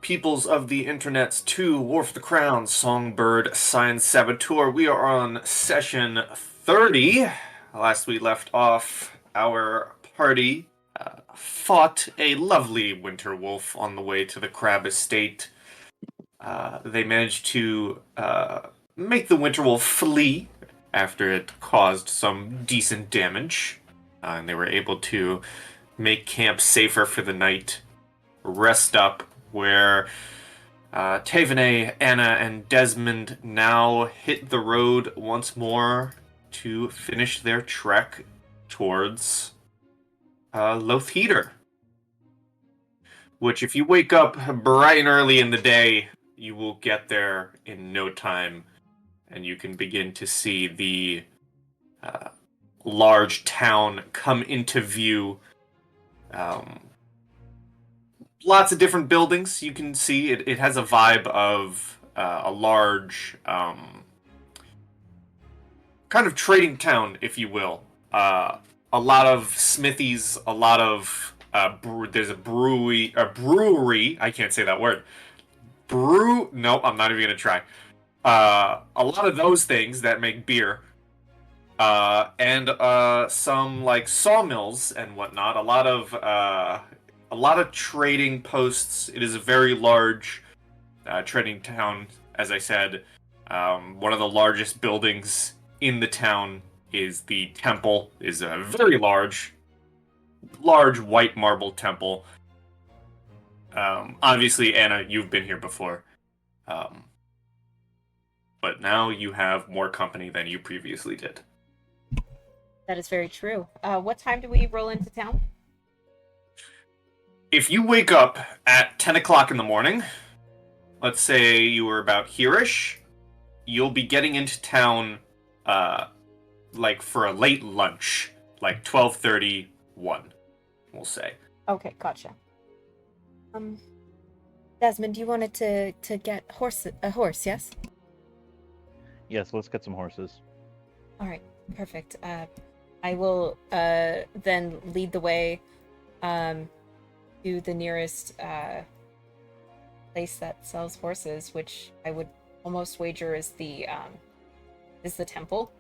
peoples of the internets to War for the Crown, Songbird, Scion, Saboteur. We are on session 30. Last we left off, our party fought a lovely winter wolf on the way to the crab estate. They managed to make the winter wolf flee after it caused some decent damage, and they were able to make camp safer for the night, rest up, where Taevanae, Anna, and Desmond now hit the road once more to finish their trek towards Lothheater. Which, if you wake up bright and early in the day, you will get there in no time, and you can begin to see the large town come into view. Lots of different buildings you can see. It has a vibe of a large kind of trading town, if you will. A lot of smithies, a lot of there's a brewery. I can't say that word. No, I'm not even gonna try. A lot of those things that make beer. And some like sawmills and whatnot. A lot of trading posts. It is a very large trading town, as I said. One of the largest buildings in the town is the temple. Is a very large white marble temple. Obviously, Anna, you've been here before. But now you have more company than you previously did. That is very true. What time do we roll into town? If you wake up at 10 o'clock in the morning, let's say you were about here-ish, you'll be getting into town like for a late lunch, like 12:31, we'll say. Okay, gotcha. Desmond, you wanted to get a horse, yes? Yes, let's get some horses. All right, perfect. I will then lead the way to the nearest place that sells horses, which I would almost wager is the temple.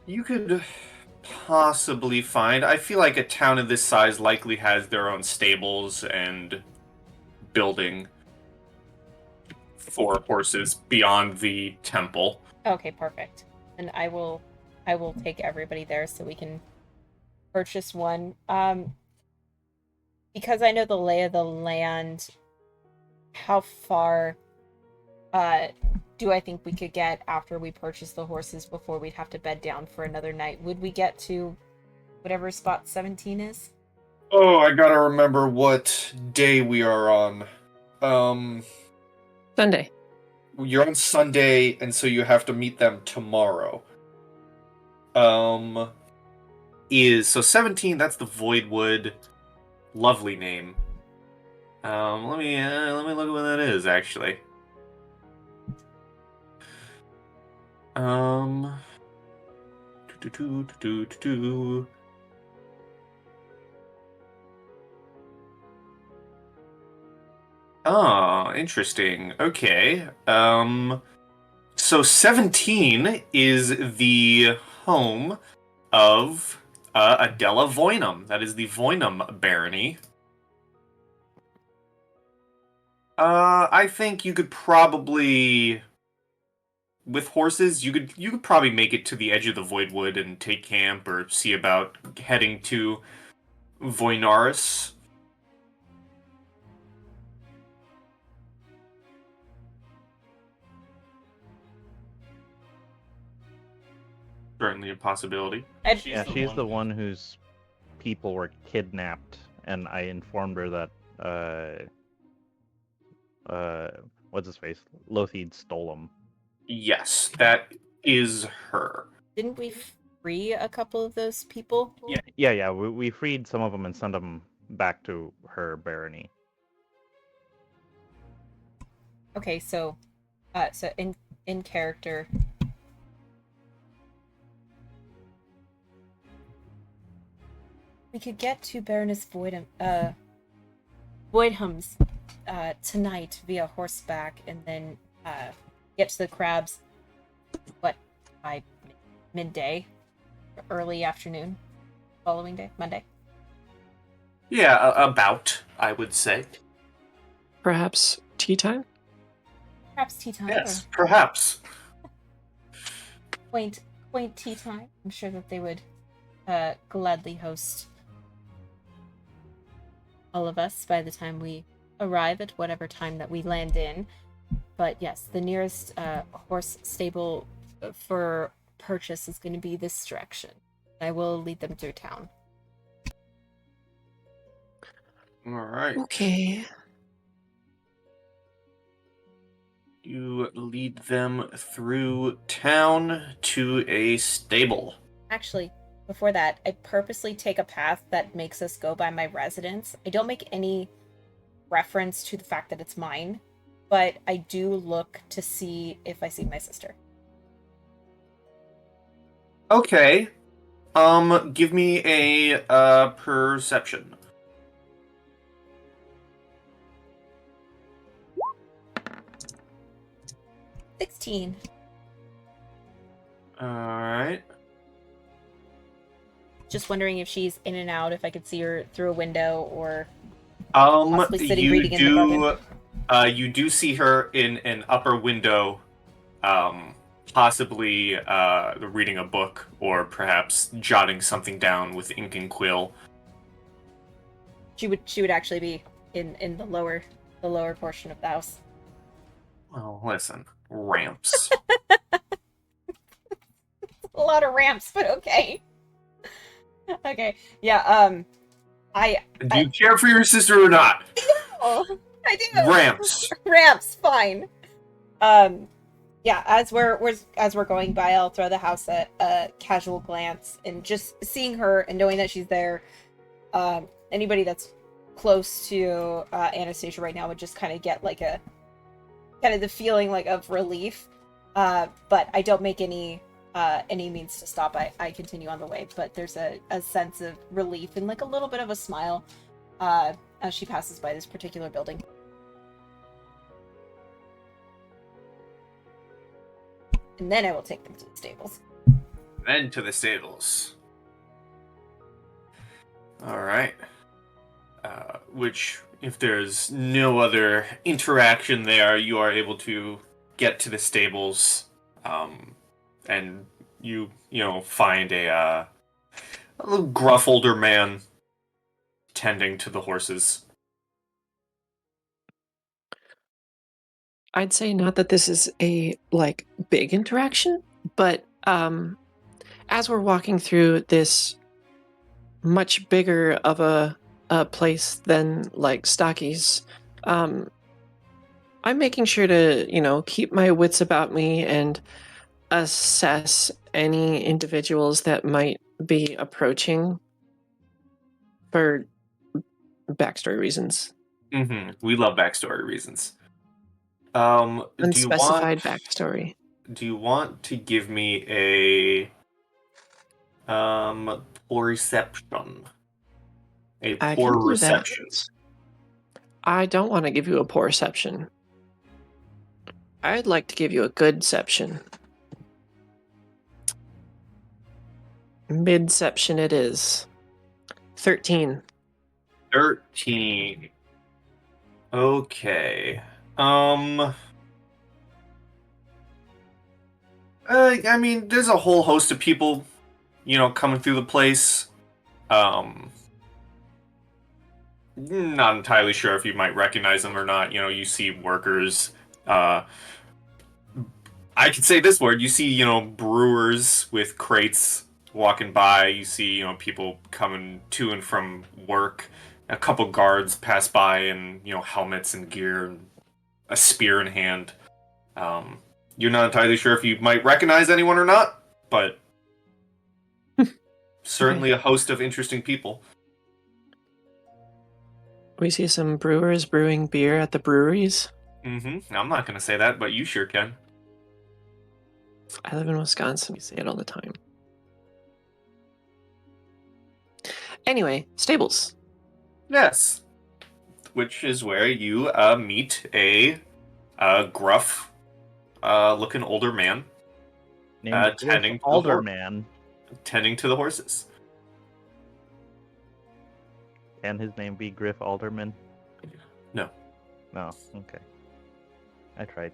You could possibly find. I feel like a town of this size likely has their own stables and building for horses beyond the temple. Okay, perfect. And I will take everybody there so we can purchase one. Because I know the lay of the land, how far do I think we could get after we purchase the horses before we'd have to bed down for another night? Would we get to whatever spot 17 is? Oh, I gotta remember what day we are on. Sunday. You're on Sunday, and so you have to meet them tomorrow. So 17, that's the Voidwood. Lovely name. Let me look at what that is, actually. Oh, interesting. Okay. So 17 is the home of Adela Voynam. That is the Voynam barony. I think you could probably, with horses, you could probably make it to the edge of the Voidwood and take camp or see about heading to Voynaris. Certainly a possibility. Yeah, she's the one whose people were kidnapped, and I informed her that what's his face? Lothheed stole them. Yes, that is her. Didn't we free a couple of those people? Yeah. We freed some of them and sent them back to her barony. Okay, so in character, We could get to Baroness Voidham's tonight via horseback, and then get to the crabs. What, by midday, early afternoon, following day, Monday. Yeah, about, I would say. Perhaps tea time? Perhaps tea time. Yes, perhaps. Quaint tea time. I'm sure that they would gladly host all of us by the time we arrive at whatever time that we land in. But yes, the nearest horse stable for purchase is going to be this direction. I will lead them through town. All right. Okay. You lead them through town to a stable. Actually, before that, I purposely take a path that makes us go by my residence. I don't make any reference to the fact that it's mine, but I do look to see if I see my sister. Okay. Give me a perception. $16. All right. Just wondering if she's in and out, if I could see her through a window, or possibly sitting reading in the garden. You do see her in an upper window, possibly reading a book or perhaps jotting something down with ink and quill. She would actually be in the lower portion of the house. Well, listen, ramps. A lot of ramps, but okay. Okay, yeah. Do you care for your sister or not? Oh, I do. Ramps. Ramps, fine. Yeah. As we're going by, I'll throw the house a casual glance, and just seeing her and knowing that she's there. Anybody that's close to Anastasia right now would just kind of get like a kind of the feeling like of relief. But I don't make any means to stop. I continue on the way, but there's a sense of relief and like a little bit of a smile as she passes by this particular building. And then I will take them to the stables. Then to the stables. Alright. Which, if there's no other interaction there, you are able to get to the stables, and you find a little gruff older man tending to the horses. I'd say not that this is a big interaction, but as we're walking through this much bigger of a place than Stocky's, I'm making sure to keep my wits about me and assess any individuals that might be approaching for backstory reasons. Mm-hmm. We love backstory reasons. Unspecified backstory. Do you want to give me a poor reception? A I poor can do reception. that. I don't want to give you a poor reception. I'd like to give you a good reception. Midception it is. 13. 13. Okay. I mean, there's a whole host of people, coming through the place. Not entirely sure if you might recognize them or not. You see workers. I could say this word. You see, brewers with crates walking by. You see, people coming to and from work. A couple guards pass by in, helmets and gear, and a spear in hand. You're not entirely sure if you might recognize anyone or not, but certainly a host of interesting people. We see some brewers brewing beer at the breweries. Mm-hmm. I'm not going to say that, but you sure can. I live in Wisconsin. We say it all the time. Anyway, stables. Yes. Which is where you meet a gruff looking older man Named tending to Alderman. tending to the horses. Can his name be Griff Alderman? No. No. Okay. I tried.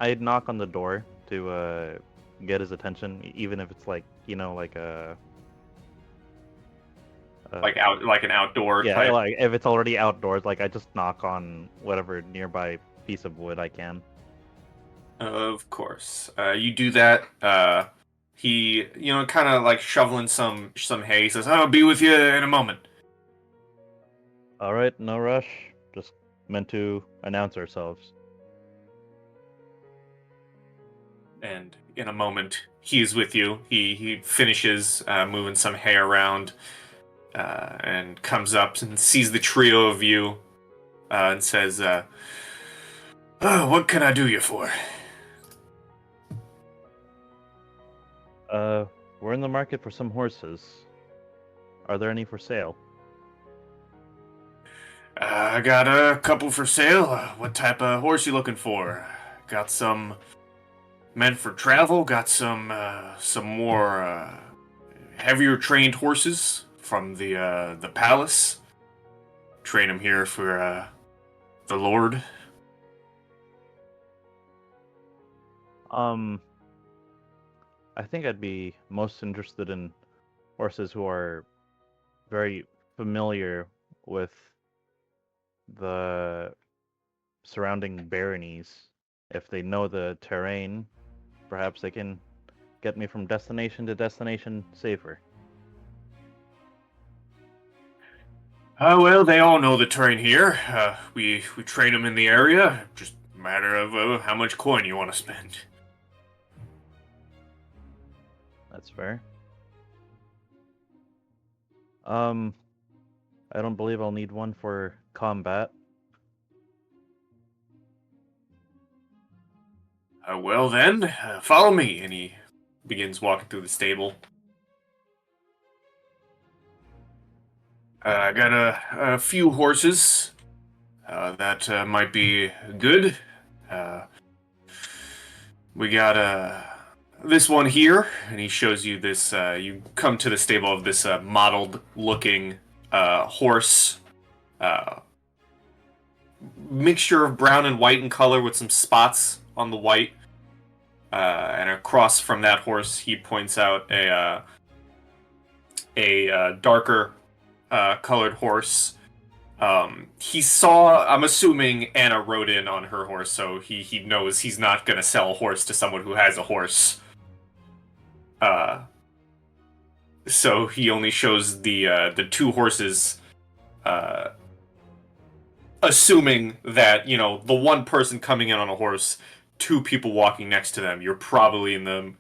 I'd knock on the door to get his attention, even if it's like, like a Like an outdoor yeah, type. like if it's already outdoors, like I just knock on whatever nearby piece of wood I can. Of course. You do that. He, kind of like shoveling some hay. He says, "I'll be with you in a moment." All right, no rush. Just meant to announce ourselves. And in a moment, he's with you. He finishes moving some hay around and comes up and sees the trio of you and says, "Oh, what can I do you for?" We're in the market for some horses. Are there any for sale? I got a couple for sale. What type of horse you looking for? Got some meant for travel. Got some more heavier trained horses from the palace. Train them here for the Lord. I think I'd be most interested in horses who are very familiar with the surrounding baronies. If they know the terrain, perhaps they can get me from destination to destination safer. Well, they all know the terrain here. We train them in the area. Just a matter of how much coin you want to spend. That's fair. I don't believe I'll need one for combat. Well then, follow me. And he begins walking through the stable. I got a few horses that might be good. We got this one here, and he shows you this. You come to the stable of this mottled-looking horse. Mixture of brown and white in color with some spots on the white. And across from that horse, he points out a darker colored horse. He saw, I'm assuming Anna rode in on her horse, so he knows he's not going to sell a horse to someone who has a horse. So he only shows the two horses, assuming that, the one person coming in on a horse, two people walking next to them, you're probably in the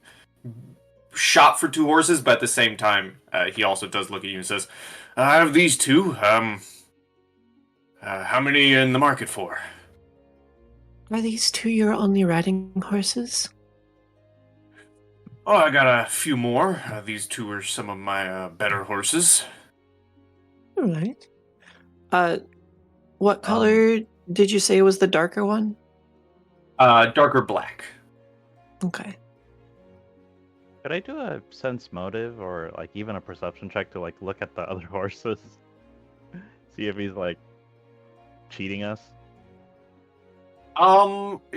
shop for two horses, but at the same time, he also does look at you and says, "I have these two, how many in the market for?" Are these two your only riding horses? "Oh, I got a few more. These two are some of my better horses." All right. What color did you say was the darker one? Darker black. Okay. Could I do a sense motive or like even a perception check to like look at the other horses? See if he's like cheating us?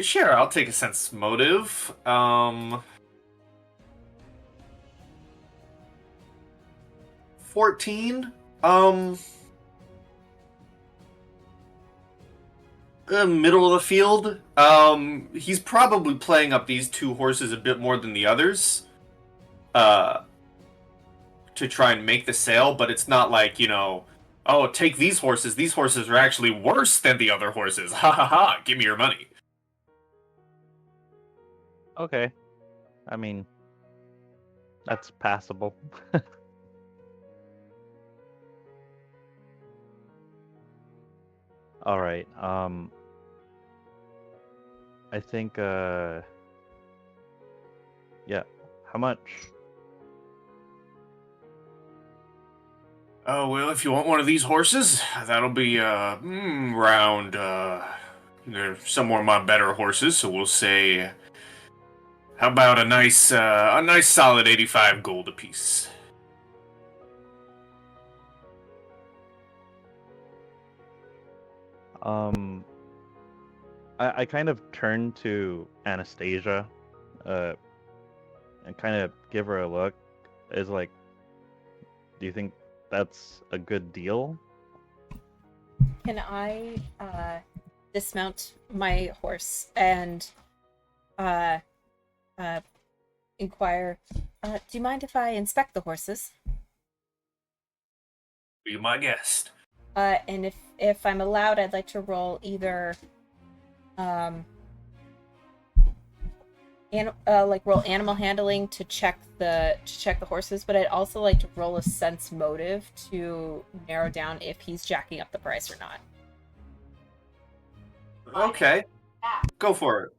Sure, I'll take a sense motive. 14. Middle of the field. He's probably playing up these two horses a bit more than the others. To try and make the sale, but it's not like, oh, take these horses. These horses are actually worse than the other horses. Ha ha ha, give me your money. Okay. I mean, that's passable. All right. I think Yeah. How much? Oh, well, if you want one of these horses, that'll be around they're some more of my better horses, so we'll say how about a nice solid 85 gold apiece. I kind of turn to Anastasia, and kind of give her a look. Is like, do you think that's a good deal? Can I dismount my horse and uh, inquire? Do you mind if I inspect the horses? Be my guest. And if I'm allowed, I'd like to roll either roll animal handling to check the horses, but I'd also like to roll a sense motive to narrow down if he's jacking up the price or not. Okay. Go for it.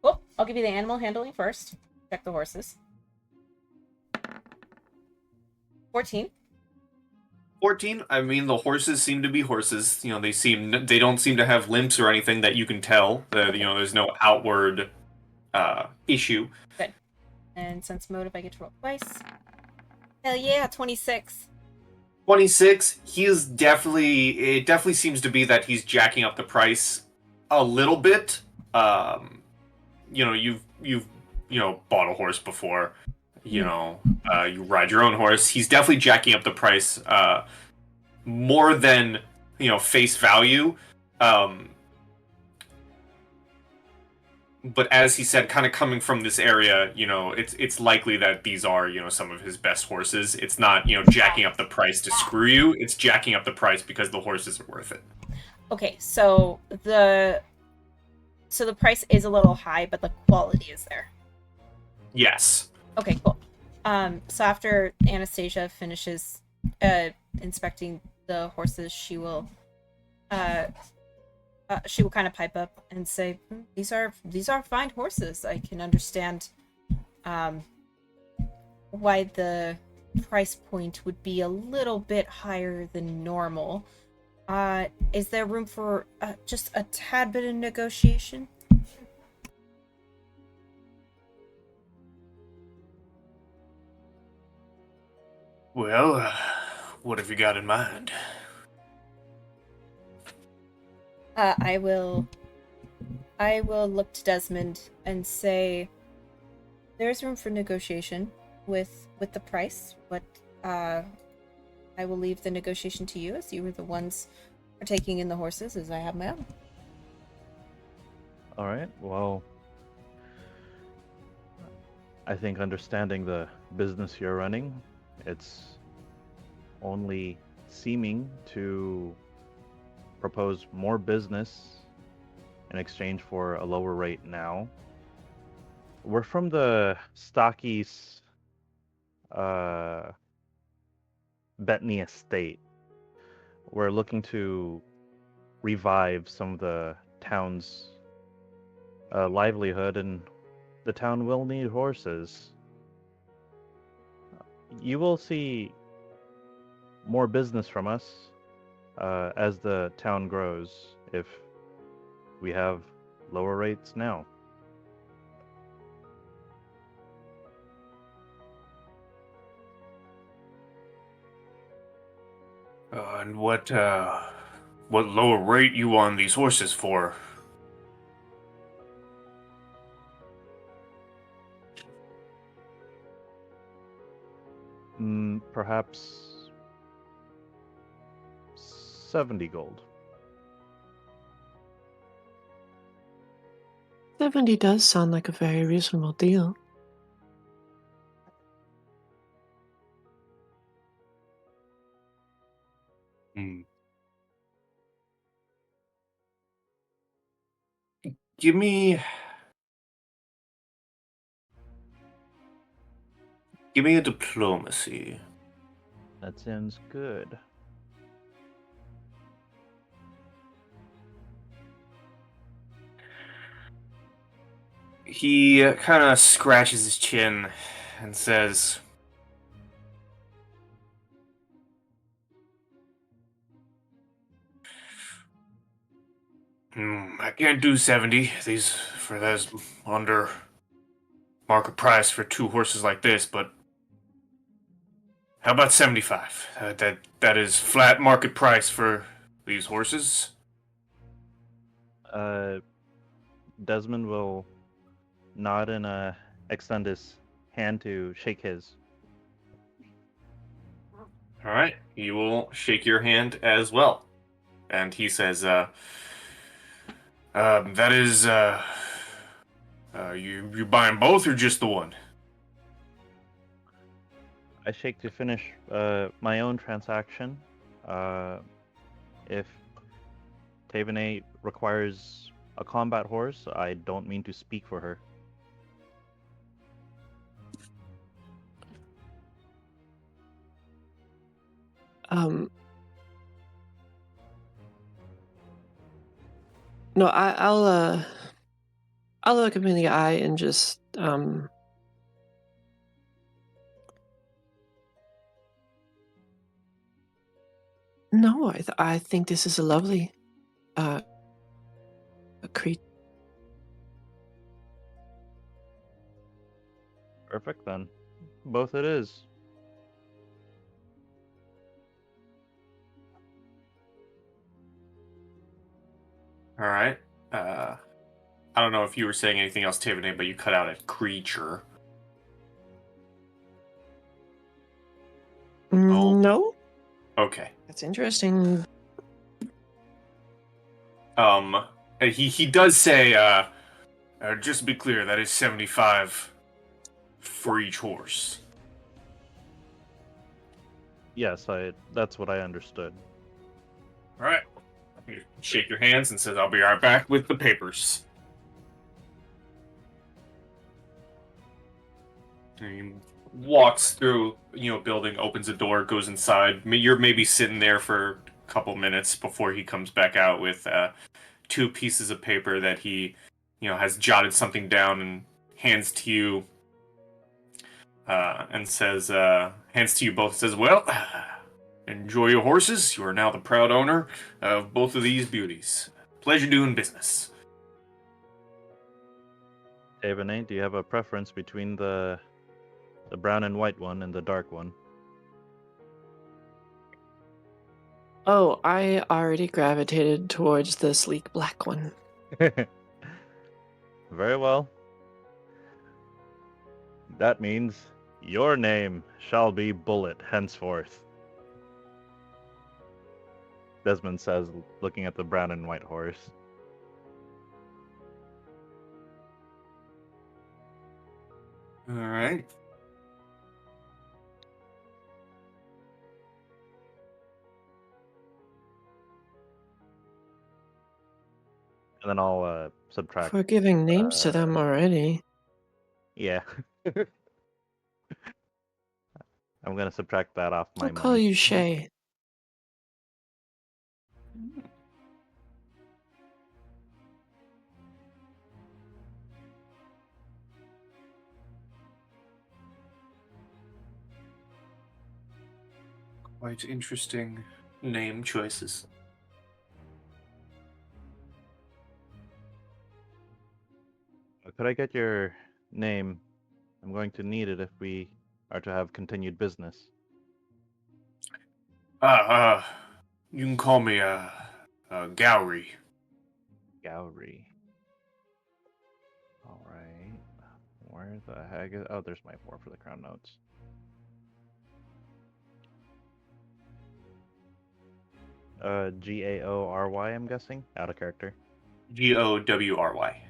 Well, I'll give you the animal handling first. Check the horses. 14. 14. I mean, the horses seem to be horses. You know, they don't seem to have limps or anything that you can tell. You know, there's no outward issue. Good. And sense motive, I get to roll twice. Hell yeah, 26. 26. It definitely seems to be that he's jacking up the price a little bit. You know, you've bought a horse before. You know, you ride your own horse. He's definitely jacking up the price more than, you know, face value. But as he said, kind of coming from this area, you know, it's likely that these are, you know, some of his best horses. It's not, you know, jacking up the price to screw you. It's jacking up the price because the horses are worth it. Okay, so the price is a little high, but the quality is there. Yes. Okay, cool. So after Anastasia finishes inspecting the horses, she will kind of pipe up and say, "These are fine horses. I can understand why the price point would be a little bit higher than normal. Is there room for just a tad bit of negotiation?" Well, what have you got in mind? I will look to Desmond and say, "There's room for negotiation with the price, but I will leave the negotiation to you, as you were the ones partaking in the horses, as I have my own." All right. Well, I think understanding the business you're running, it's only seeming to propose more business in exchange for a lower rate now. We're from the Stockies Bettany estate. We're looking to revive some of the town's livelihood, and the town will need horses. You will see more business from us as the town grows if we have lower rates now. And what lower rate you on these horses for? Perhaps 70 gold. 70 does sound like a very reasonable deal. Give me a diplomacy. That sounds good. He kind of scratches his chin and says, I can't do 70. That's under market price for 2 horses like this, but how about 75? That is flat market price for these horses. Desmond will nod and extend his hand to shake his. All right, he will shake your hand as well, and he says, "That is, you buying both or just the one?" I shake to finish my own transaction. If Taevanae requires a combat horse, I don't mean to speak for her. No, I'll look him in the eye and just no, I think this is a lovely creature. Perfect then. Both it is. All right. I don't know if you were saying anything else, Taevanae, but you cut out a creature. Oh. No, Okay. that's interesting. He does say, just to be clear, that is 75 for each horse. Yes, that's what I understood. All right. You shake your hands and says, "I'll be right back with the papers." And he walks through, building, opens a door, goes inside. You're maybe sitting there for a couple minutes before he comes back out with 2 pieces of paper that he, has jotted something down and hands to you. And says, hands to you both. Says, "Well, enjoy your horses. You are now the proud owner of both of these beauties. Pleasure doing business." Taevanae, do you have a preference between the brown and white one and the dark one? Oh, I already gravitated towards the sleek black one. Very well. That means your name shall be Bullet henceforth, Desmond says, looking at the brown and white horse. All right. And then I'll subtract. We're giving names to them already. Yeah. I'm going to subtract that off my I'll call money. you Shay. Quite interesting name choices. Could I get your name? I'm going to need it if we are to have continued business. You can call me Gowry. Gowry. All right. Where the heck is... Oh, there's my 4 for the crown notes. Gawry, I'm guessing? Out of character. Gowry. Gowry.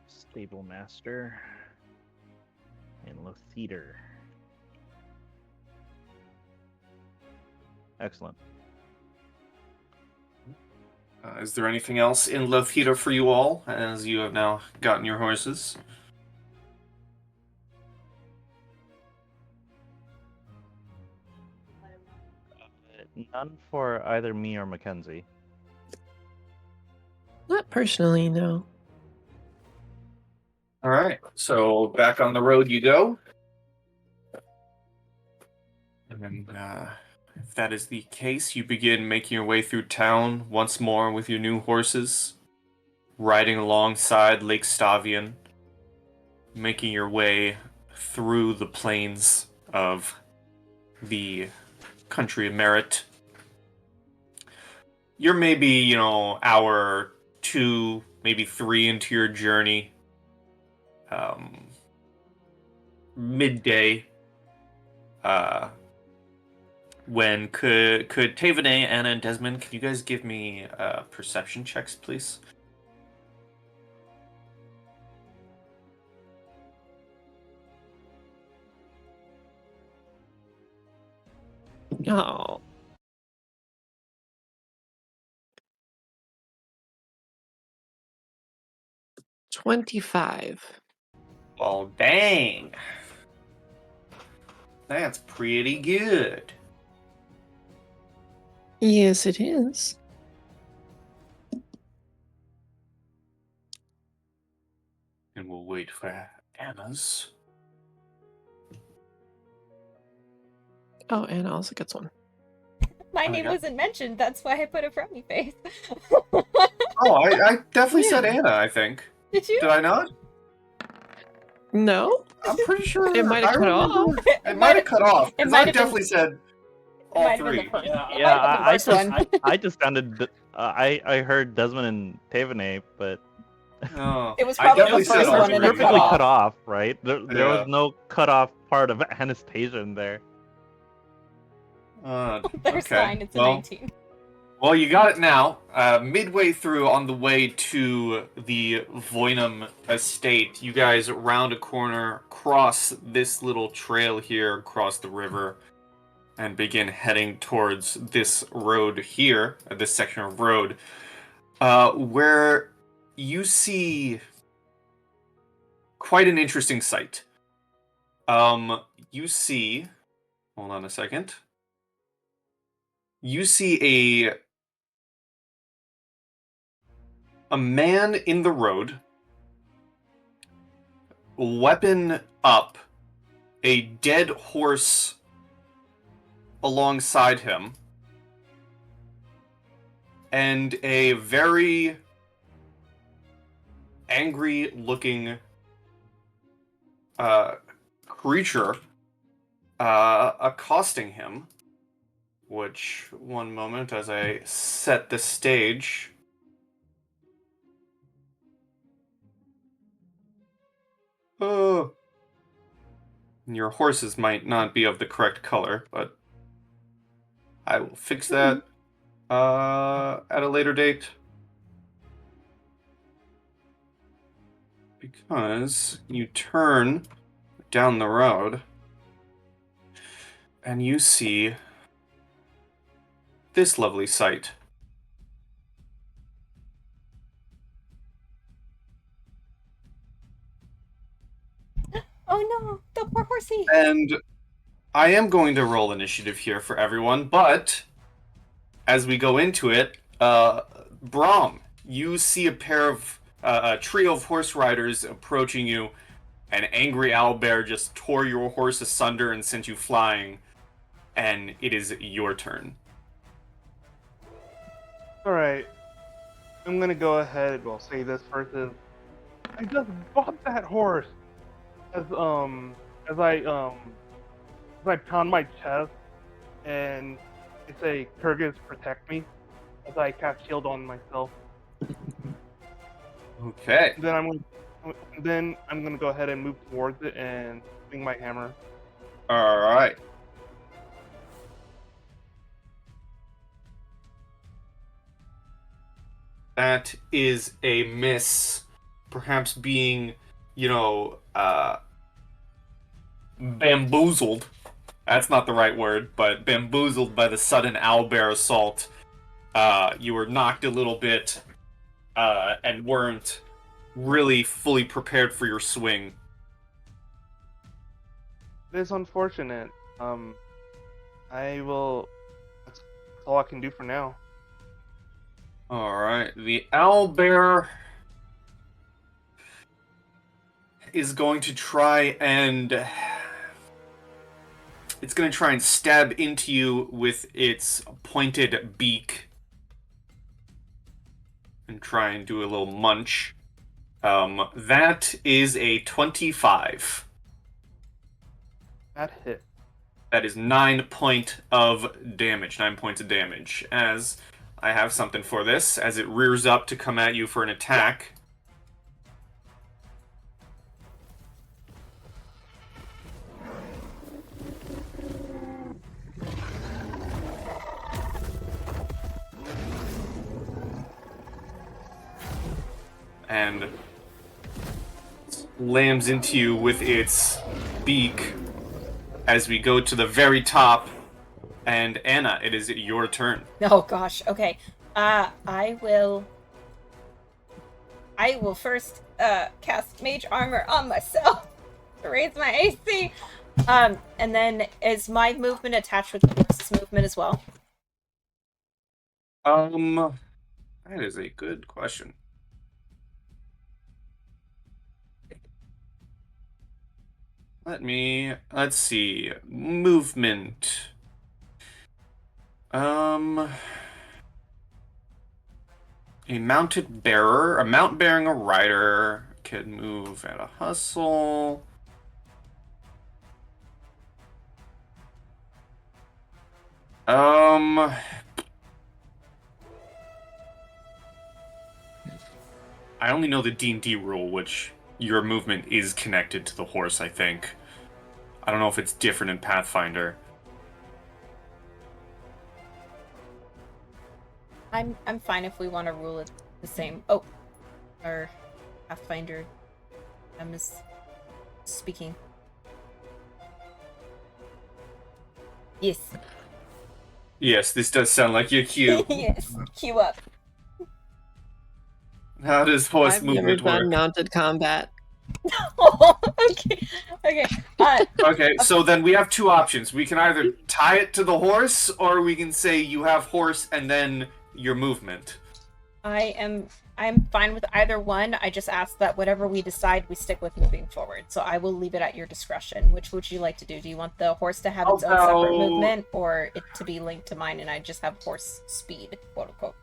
Stable Master. And Lotheater. Excellent. Is there anything else in Lotheater for you all, as you have now gotten your horses? None for either me or Mackenzie. personally, no. All right, so back on the road you go. And if that is the case, you begin making your way through town once more with your new horses, riding alongside Lake Stavian, making your way through the plains of the country of Merit. You're maybe, hour 2, maybe 3 into your journey. Midday. When could Taevanae, Anna, and Desmond, can you guys give me perception checks, please? Oh. $25. Well, dang. That's pretty good. Yes, it is. And we'll wait for Anna's. Oh, Anna also gets one. My Oh, name yeah. wasn't mentioned. That's why I put a frowny face. Oh, I definitely Yeah. said Anna, I think. Did you? Did I not? No? I'm pretty sure. It might have cut off. It might have cut off. It Because might I have been- definitely said all might have been the three. first. Yeah, It might have been the first one. I just sounded. I heard Desmond and Taevanae, but Oh, It was I probably definitely the said first all one and three. it cut perfectly off. cut off, right? There Yeah. was no cut off part of Anastasia in there. There's okay. 9. It's a Well, 19. Well, you got it now. Midway through, on the way to the Voynam estate, you guys round a corner, cross this little trail here across the river, and begin heading towards this road here, this section of road, where you see quite an interesting sight. You see... Hold on a second. You see a man in the road, weapon up, a dead horse alongside him, and a very angry looking creature accosting him. Which, one moment as I set the stage. Oh. Your horses might not be of the correct color, but I will fix that at a later date. Because you turn down the road and you see this lovely sight. Oh no, the poor horsey. And I am going to roll initiative here for everyone, but as we go into it, Brom, you see a trio of horse riders approaching you. An angry owlbear just tore your horse asunder and sent you flying, and it is your turn. Alright. I'm gonna go ahead, say this first is I just bought that horse as I pound my chest and I say Kyrgyz protect me as I cast shield on myself. Okay. Then I'm gonna go ahead and move towards it and swing my hammer. Alright. That is a miss. Perhaps being, bamboozled. That's not the right word, but bamboozled by the sudden owlbear assault. You were knocked a little bit, and weren't really fully prepared for your swing. It is unfortunate. I will. That's all I can do for now. Alright, the owlbear is going to try and... It's going to try and stab into you with its pointed beak. And try and do a little munch. That is a 25. That hit. That is 9 points of damage. 9 points of damage. As I have something for this, as it rears up to come at you for an attack. And slams into you with its beak as we go to the very top. And Anna, it is your turn. Oh gosh. Okay. I will first cast Mage Armor on myself to raise my AC. And then is my movement attached with the horse's movement as well? That is a good question. Let's see. Movement. A mounted bearer, a mount bearing a rider can move at a hustle. I only know the D&D rule, which your movement is connected to the horse, I think. I don't know if it's different in Pathfinder. I'm fine if we want to rule it the same. Oh, our Pathfinder is speaking. Yes. Yes, this does sound like your cue. Yes. Cue up. How does horse I've never movement done work? mounted combat. Okay. Okay. Okay, so then we have two options. We can either tie it to the horse, or we can say you have horse and then your movement. I'm fine with either one. I just ask that whatever we decide, we stick with moving forward. So I will leave it at your discretion. Which would you like to do? Do you want the horse to have its own separate movement, or it to be linked to mine and I just have horse speed, quote unquote?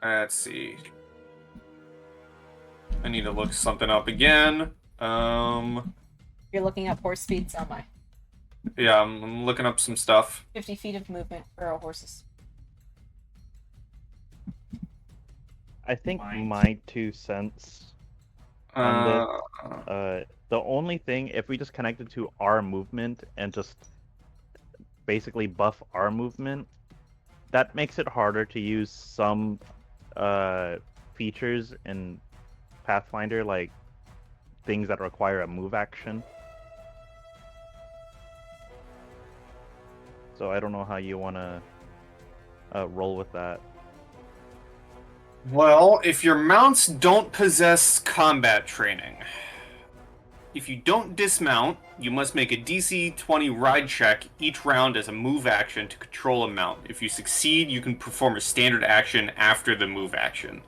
Let's see. I need to look something up again. You're looking up horse speed, so am I. Yeah, I'm looking up some stuff. 50 feet of movement for our horses. I think my 2 cents on this, the only thing, if we just connect it to our movement and just basically buff our movement, that makes it harder to use some features in Pathfinder, like things that require a move action. So I don't know how you want to roll with that. Well, if your mounts don't possess combat training, if you don't dismount, you must make a DC 20 ride check each round as a move action to control a mount. If you succeed, you can perform a standard action after the move action.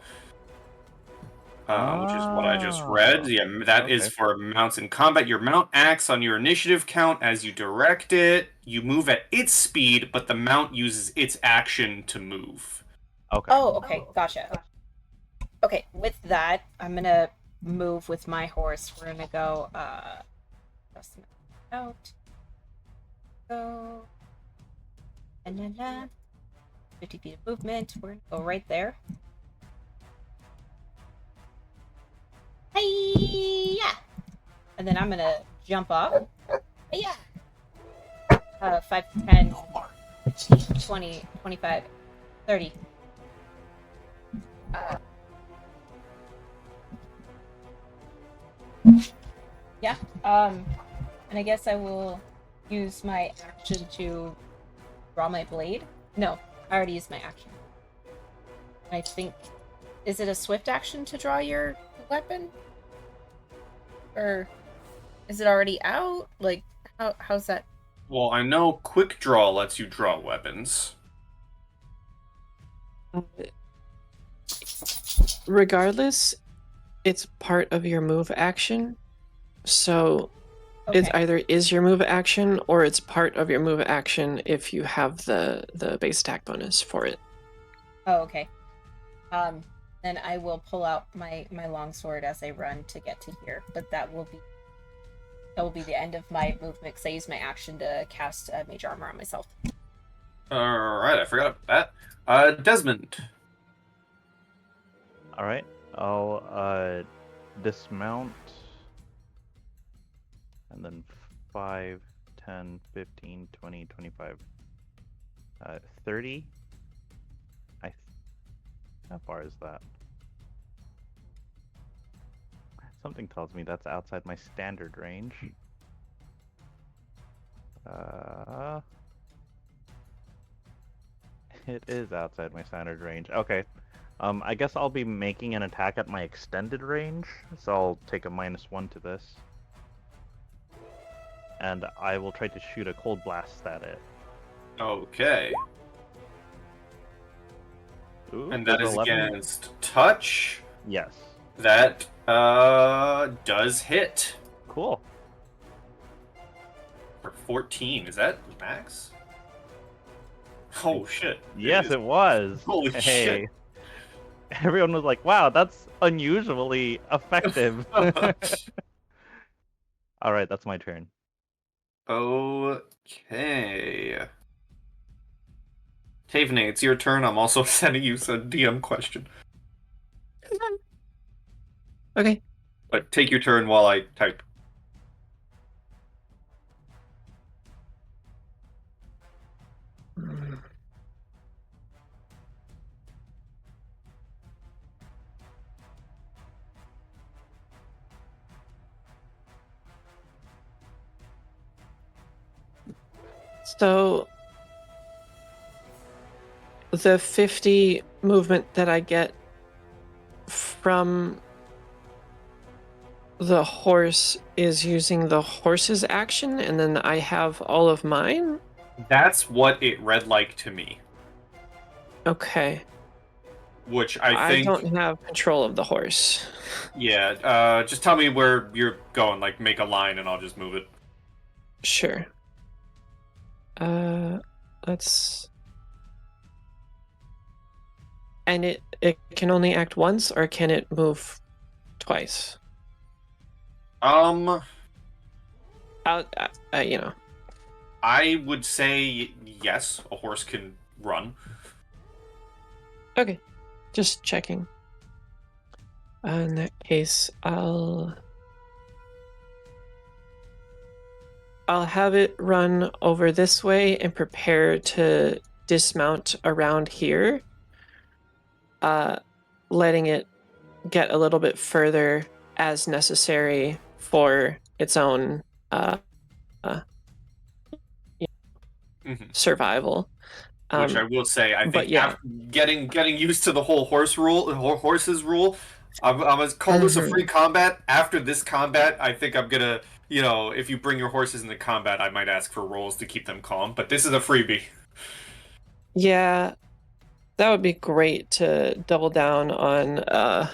Which is what I just read. Yeah, that is for mounts in combat. Your mount acts on your initiative count as you direct it. You move at its speed, but the mount uses its action to move. Okay. Oh, okay, gotcha. Okay, with that, I'm gonna move with my horse. We're gonna go, just out. Go. And then, 50 feet of movement. We're gonna go right there. Hi-ya! And then I'm gonna jump up. Hi-ya! 5, 10, 20, 25, 30. Yeah, and I guess I will use my action to draw my blade. No, I already used my action. I think, is it a swift action to draw your weapon? Or is it already out? Like, how's that? Well, I know quick draw lets you draw weapons. Regardless, it's part of your move action. So it's Okay. either is your move action or it's part of your move action if you have the base attack bonus for it. Oh, okay. Then I will pull out my longsword as I run to get to here, but that will be the end of my movement because I use my action to cast mage armor on myself. Alright, I forgot about that. Desmond. Alright, I'll dismount. And then 5, 10, 15, 20, 25, 30. How far is that? Something tells me that's outside my standard range. It is outside my standard range. Okay. I guess I'll be making an attack at my extended range, so I'll take a -1 to this. And I will try to shoot a cold blast at it. Okay. Ooh, And that does is 11? against touch. Yes. That does hit. Cool. For 14. Is that max? Oh shit. Yes, is. it was. Holy Hey. shit. Everyone was like, wow, that's unusually effective. Alright, that's my turn. Okay. Taevanae, it's your turn. I'm also sending you a DM question. Okay. But take your turn while I type. So the 50 movement that I get from the horse is using the horse's action, and then I have all of mine? That's what it read like to me. Okay. Which I think... don't have control of the horse. Yeah, just tell me where you're going. Like, make a line and I'll just move it. Sure. Let's... And it can only act once, or can it move twice? You know. I would say yes, a horse can run. Okay, just checking. In that case, I'll have it run over this way and prepare to dismount around here, letting it get a little bit further as necessary for its own survival. Which I will say, I think yeah. after getting used to the whole horses rule, I'm gonna call this a free combat. After this combat, I think I'm gonna, if you bring your horses into combat, I might ask for rolls to keep them calm. But this is a freebie. Yeah, that would be great to double down on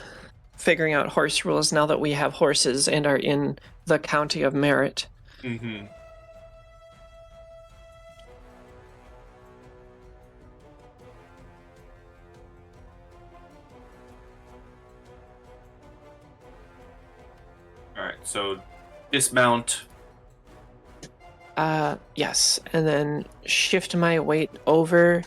figuring out horse rules now that we have horses and are in the County of Merit. Mm-hmm. Alright, so dismount. Yes, and then shift my weight over,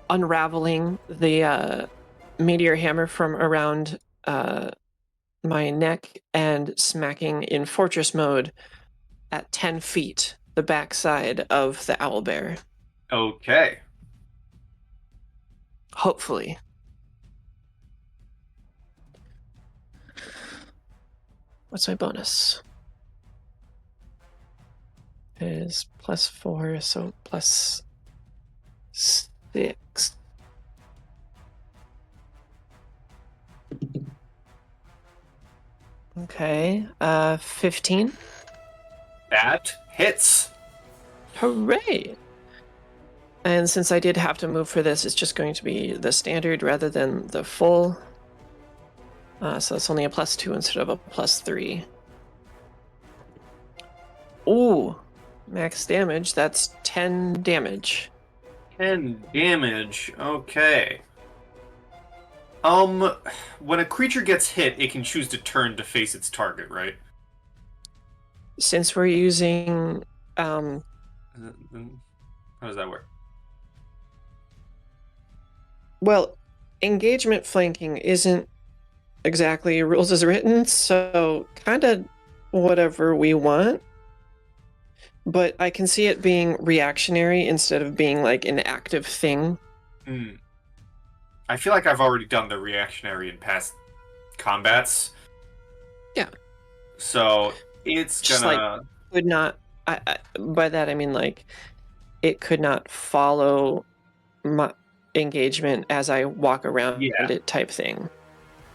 unraveling the meteor hammer from around my neck and smacking in fortress mode at 10 feet, the backside of the owlbear. Okay. Hopefully. What's my bonus? It is +4, so +6. Okay. 15. That hits. Hooray! And since I did have to move for this, it's just going to be the standard rather than the full. So that's only a +2 instead of a +3. Ooh, max damage. That's 10 damage. 10 damage. Okay. When a creature gets hit, it can choose to turn to face its target, right? Since we're using How does that work? well, engagement flanking isn't exactly rules as written, so kind of whatever we want. But I can see it being reactionary instead of being like an active thing. I feel like I've already done the reactionary in past combats. Yeah. So it's Just gonna. like could not. By that I mean like it could not follow my engagement as I walk around it type thing.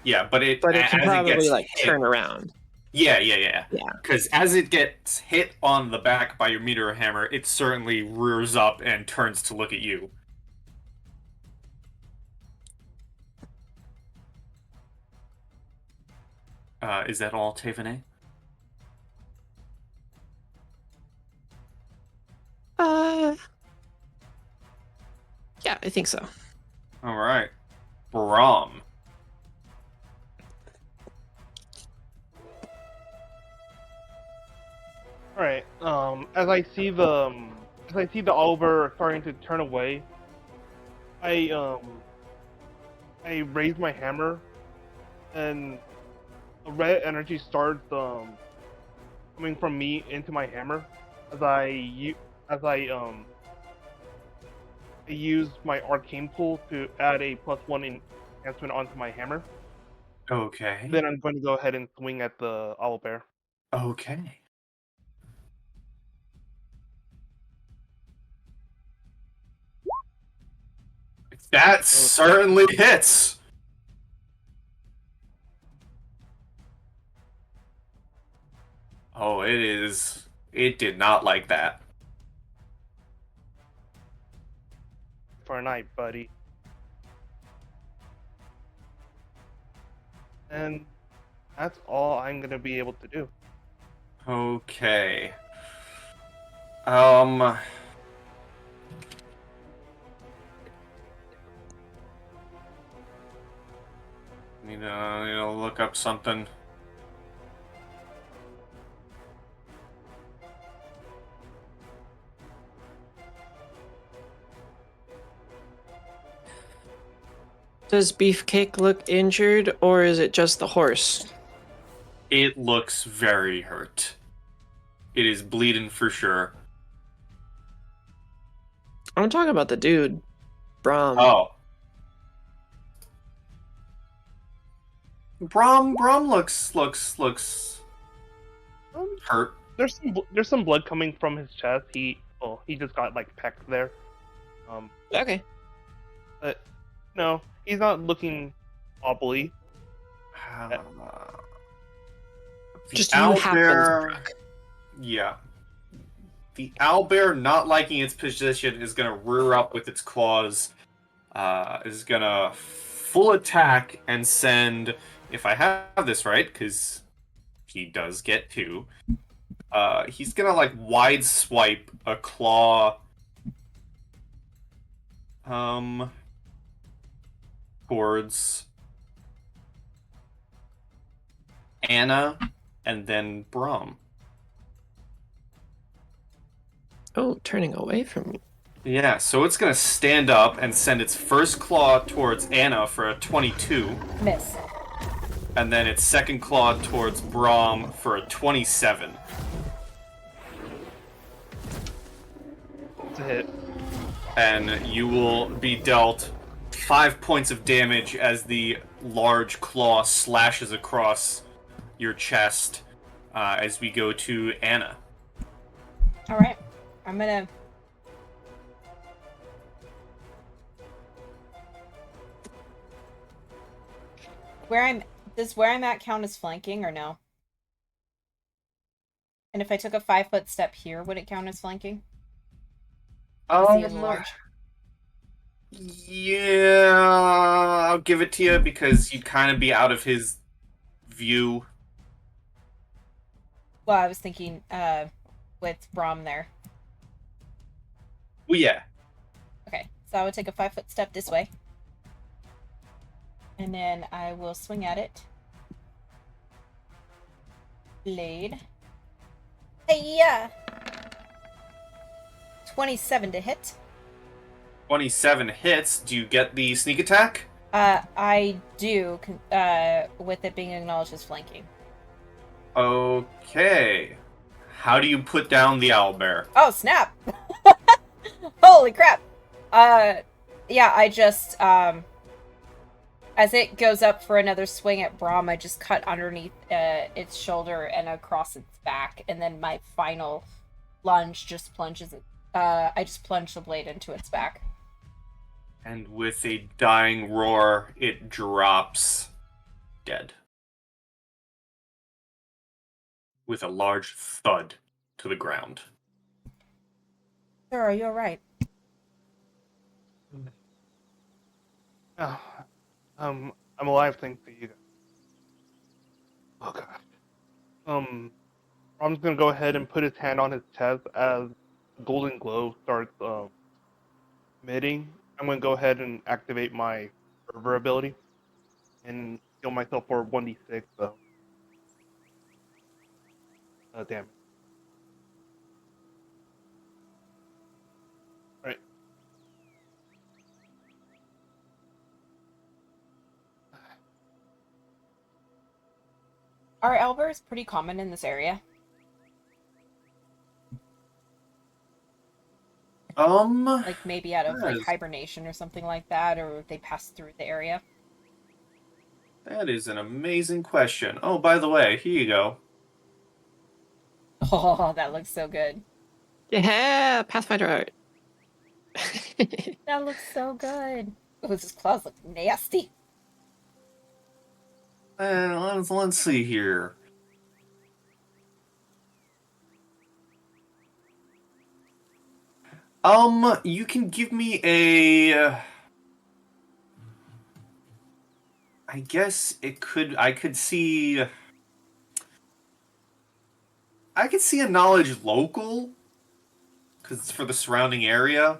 Yeah, but it can as probably it gets like hit, turn around. Yeah. Yeah. Because as it gets hit on the back by your meteor hammer, it certainly rears up and turns to look at you. Is that all, Taevanae? Yeah, I think so. All right, Brom. All right. As I see the Oliver starting to turn away, I raise my hammer, and a red energy starts coming from me into my hammer as I use my arcane pool to add a +1 enhancement onto my hammer. Okay. Then I'm going to go ahead and swing at the owlbear. Okay. That certainly hits. Oh, it is. It did not like that. For a night, buddy. And that's all I'm gonna be able to do. Okay. Need to look up something. Does Beefcake look injured, or is it just the horse? It looks very hurt. It is bleeding for sure. I'm talking about the dude, Brom. Oh. Brom looks hurt. There's some blood coming from his chest. He just got like pecked there. Okay. But no, he's not looking wobbly. Just you happen. Yeah. The owlbear, not liking its position, is going to rear up with its claws. Is going to full attack and send, if I have this right, because he does get 2. He's going to like wide swipe a claw towards Anna and then Brom. Oh, turning away from me. Yeah, so it's going to stand up and send its first claw towards Anna for a 22. Miss. And then its second claw towards Brom for a 27. It's a hit. And you will be dealt 5 points of damage as the large claw slashes across your chest as we go to Anna. All right. I'm gonna... Does where I'm at count as flanking or no? And if I took a 5-foot step here, would it count as flanking? Is he large? Yeah, I'll give it to you because you'd kind of be out of his view. Well, I was thinking with Brom there. Well, yeah. Okay, so I would take a 5-foot step this way. And then I will swing at it. Blade. Hey, yeah! 27 to hit. 27 hits. Do you get the sneak attack? I do, with it being acknowledged as flanking. Okay. How do you put down the owlbear? Oh, snap! Holy crap! Yeah, I just, as it goes up for another swing at Brom, I just cut underneath its shoulder and across its back, and then my final lunge just plunges it. I just plunge the blade into its back. And with a dying roar, it drops dead. With a large thud to the ground. Sir, are you alright? Oh, I'm alive thanks to you guys. Oh god. Brom's gonna go ahead and put his hand on his chest as the golden glow starts emitting. I'm gonna go ahead and activate my fervor ability and heal myself for 1d6. So, damn. All right. Are owlbears pretty common in this area? Like maybe out of like hibernation or something like that, or they pass through the area? That is an amazing question. Oh, by the way, here you go. Oh, that looks so good. Yeah, Pathfinder art. That looks so good. Oh, his claws look nasty. Let's see here. You can give me a... I guess it could... I could see a knowledge local, because it's for the surrounding area.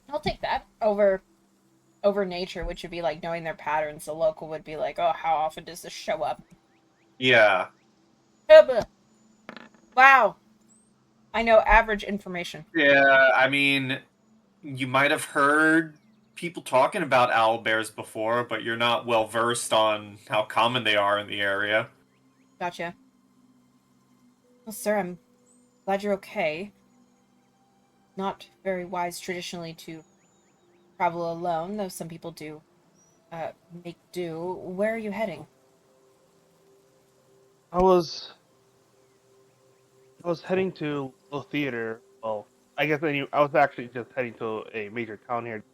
I'll take that over nature, which would be like knowing their patterns. The local would be like, oh, how often does this show up? Yeah. Wow. I know average information. Yeah, I mean, you might have heard people talking about owlbears before, but you're not well versed on how common they are in the area. Gotcha. Well, sir, I'm glad you're okay. Not very wise traditionally to travel alone, though some people do make do. Where are you heading? I was heading to a theater. Well, I guess I was actually just heading to a major town here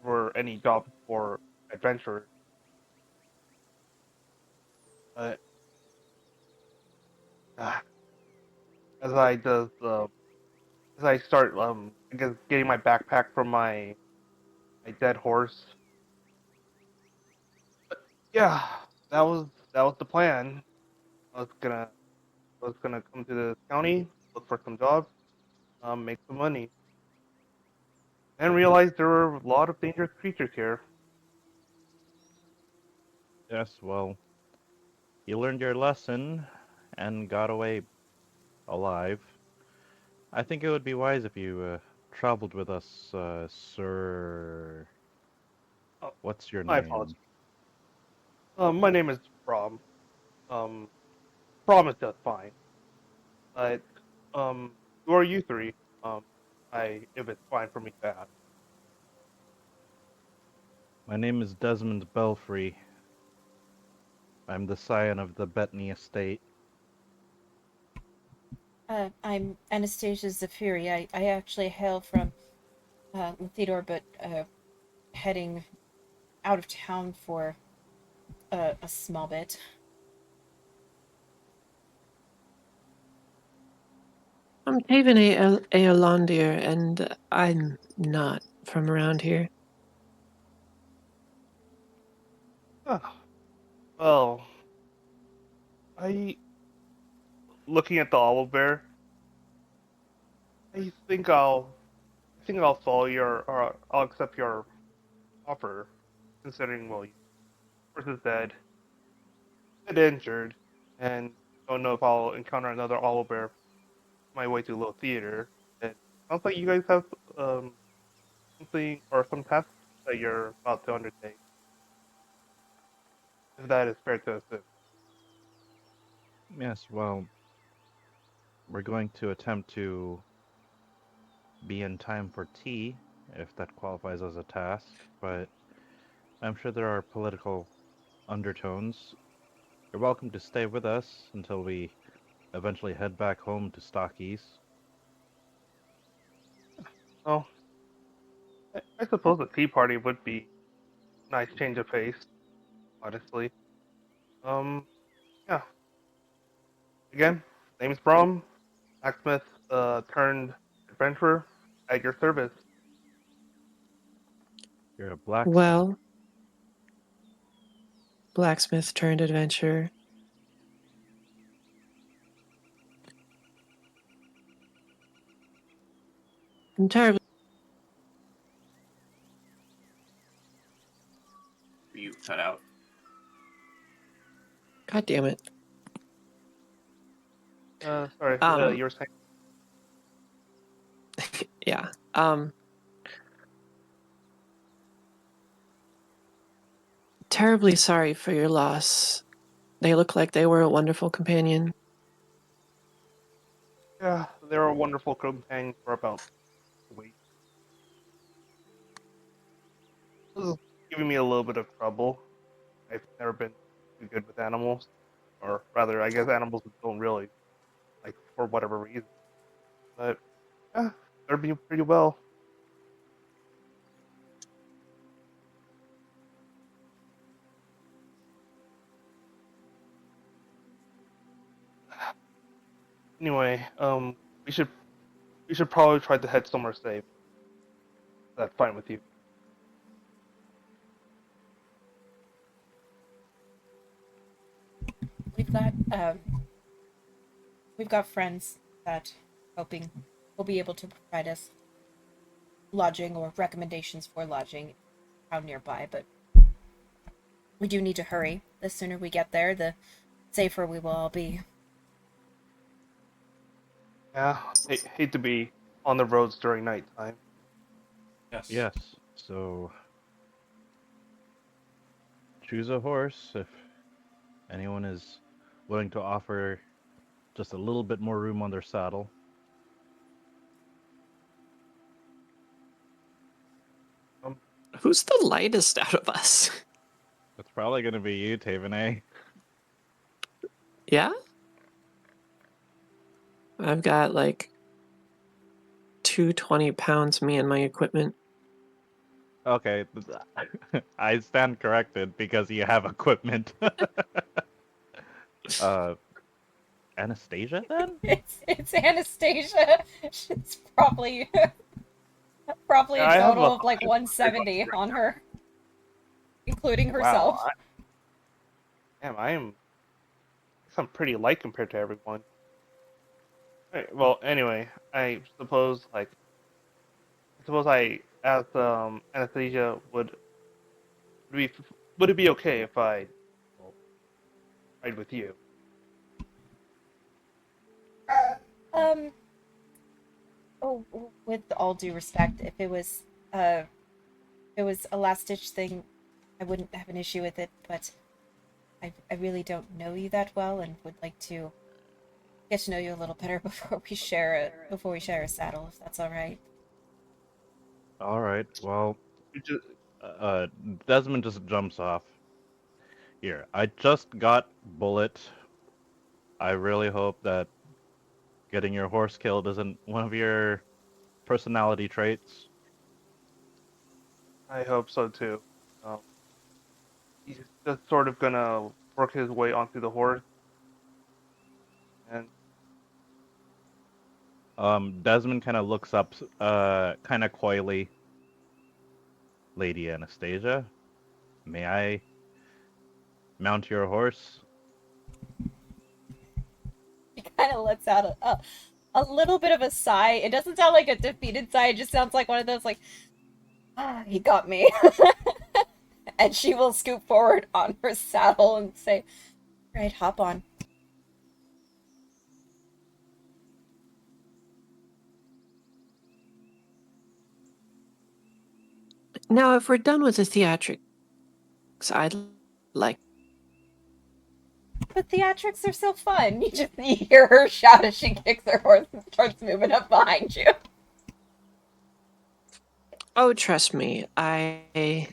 for any job for adventurers. But as I does as I start I guess getting my backpack from my dead horse. But yeah, that was the plan. I was gonna come to the county, look for some jobs, make some money, and realize there were a lot of dangerous creatures here. Yes, well, you learned your lesson and got away alive. I think it would be wise if you traveled with us, sir. Oh, What's your my name? apologies. My name is Brom. Brom is just fine. But who are you three? If it's fine for me to ask. My name is Desmond Belfry. I'm the Scion of the Betney estate. I'm Anastasia Zafeíri. I actually hail from Theodore, but heading out of town for a small bit. I'm Taevanae Eelondir, and I'm not from around here. Ah, well, looking at the olive bear, I think I'll follow or I'll accept your offer, considering, well, your horse is dead, a bit injured, and don't know if I'll encounter another olive bear on my way to the little theater. And sounds like you guys have something or some tasks that you're about to undertake. If that is fair to assume. Yes, well, we're going to attempt to be in time for tea, if that qualifies as a task, but I'm sure there are political undertones. You're welcome to stay with us until we eventually head back home to Stockies. Oh, I suppose a tea party would be a nice change of pace, honestly. Um, yeah. Again, name's Brom, blacksmith turned adventurer at your service. You're a blacksmith. Well, blacksmith turned adventurer. I'm terribly. You cut out. God damn it. Sorry, you were saying. Yeah. Terribly sorry for your loss. They look like they were a wonderful companion. Yeah, they were a wonderful companion for about a week. This is giving me a little bit of trouble. I've never been too good with animals, or rather, I guess animals don't really like for whatever reason. But yeah, they're doing pretty well. Anyway, we should probably try to head somewhere safe. That's fine with you. We've got friends that hoping will be able to provide us lodging or recommendations for lodging out nearby, but we do need to hurry. The sooner we get there, the safer we will all be. Yeah, hate to be on the roads during nighttime. Yes. Yes, so choose a horse if anyone is willing to offer just a little bit more room on their saddle. Who's the lightest out of us? It's probably going to be you, Taevanae. Yeah? I've got like 220 pounds, me and my equipment. Okay, I stand corrected because you have equipment. Anastasia then? It's Anastasia. She's probably probably Yeah, a I have total a of like 170 on her, including herself. wow. I'm pretty light compared to everyone. Well, anyway, I suppose I asked Anastasia would it be okay if I well, ride with you? Um. Oh, with all due respect, if it was a last ditch thing, I wouldn't have an issue with it. But I really don't know you that well, and would like to get to know you a little better before we share a saddle, if that's all right. All right, well, You just, uh, Desmond just jumps off. Here, I just got Bullet. I really hope that getting your horse killed isn't one of your personality traits. I hope so too. Um, he's just sort of gonna work his way onto the horse, and Desmond kind of looks up, kind of coyly. Lady Anastasia, may I mount your horse? He kind of lets out a little bit of a sigh. It doesn't sound like a defeated sigh. It just sounds like one of those like, ah, he got me. And she will scoot forward on her saddle and say, "Right, hop on." Now, if we're done with the theatrics, I'd like. But theatrics are so fun. You hear her shout as she kicks her horse and starts moving up behind you. Oh, trust me, I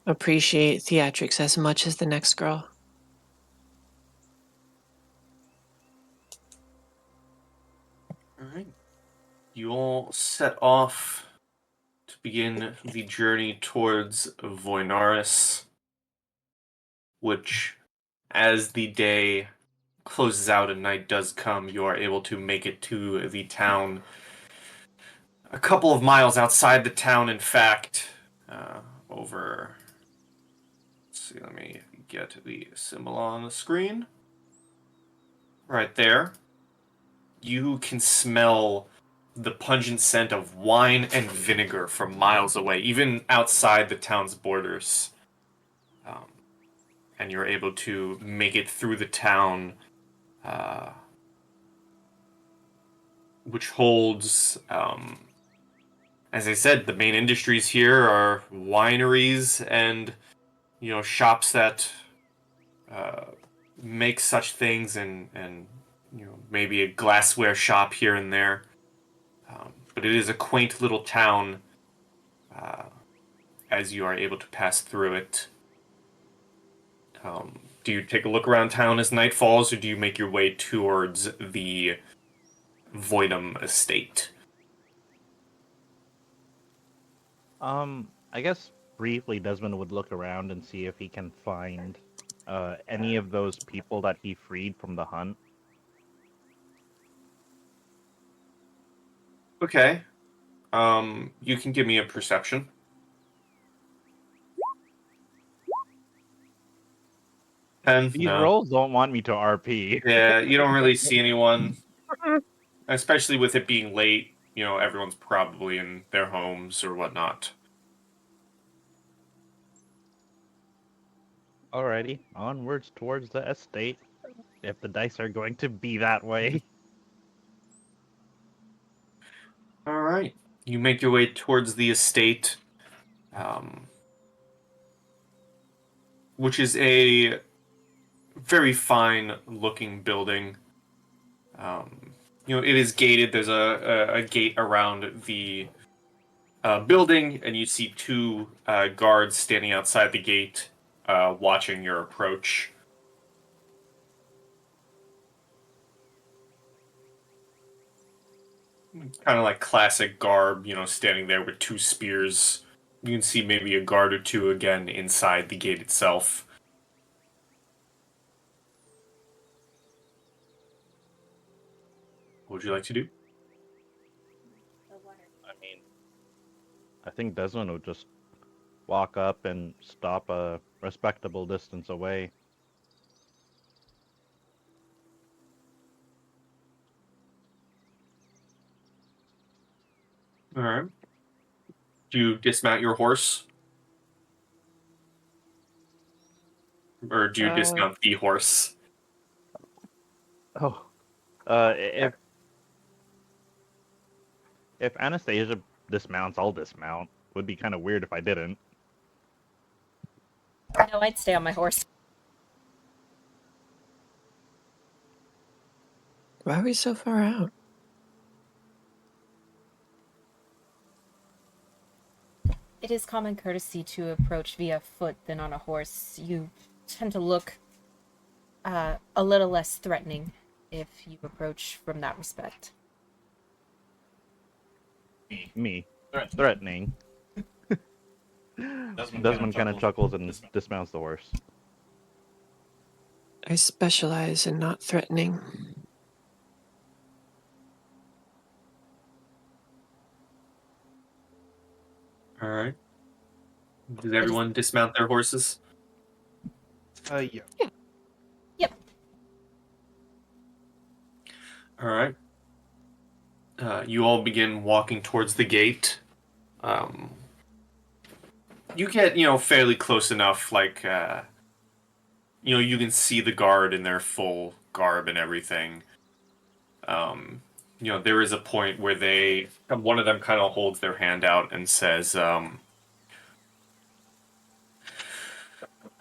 appreciate theatrics as much as the next girl. Alright. You all set off to begin the journey towards Voinaris, which, as the day closes out and night does come, you are able to make it to the town. A couple of miles outside the town, in fact, over... Let's see, let me get the symbol on the screen. Right there. You can smell the pungent scent of wine and vinegar from miles away, even outside the town's borders. And you're able to make it through the town, which holds, as I said, the main industries here are wineries and, shops that make such things, and maybe a glassware shop here and there. But it is a quaint little town as you are able to pass through it. Do you take a look around town as night falls, or do you make your way towards the Voidum estate? I guess briefly Desmond would look around and see if he can find any of those people that he freed from the hunt. Okay. You can give me a perception. 10? These No. rolls don't want me to RP. Yeah, you don't really see anyone. Especially with it being late, everyone's probably in their homes or whatnot. Alrighty, onwards towards the estate, if the dice are going to be that way. Alright. You make your way towards the estate, which is a very fine-looking building. It is gated. There's a gate around the building, and you see two guards standing outside the gate, watching your approach. Kind of like classic garb, standing there with two spears. You can see maybe a guard or two again inside the gate itself. What would you like to do? I mean, I think Desmond would just walk up and stop a respectable distance away. Alright. Do you dismount your horse? Or do you dismount the horse? Oh, if Anastasia dismounts, I'll dismount. Would be kind of weird if I didn't. No, I'd stay on my horse. Why are we so far out? It is common courtesy to approach via foot than on a horse. You tend to look a little less threatening if you approach from that respect. Me. Threatening. Desmond kind of chuckles and dismounts the horse. I specialize in not threatening. All right. Does everyone dismount their horses? Yeah. Yep. All right. You all begin walking towards the gate. You get, fairly close enough, like, you can see the guard in their full garb and everything. There is a point where one of them kind of holds their hand out and says, "Oh,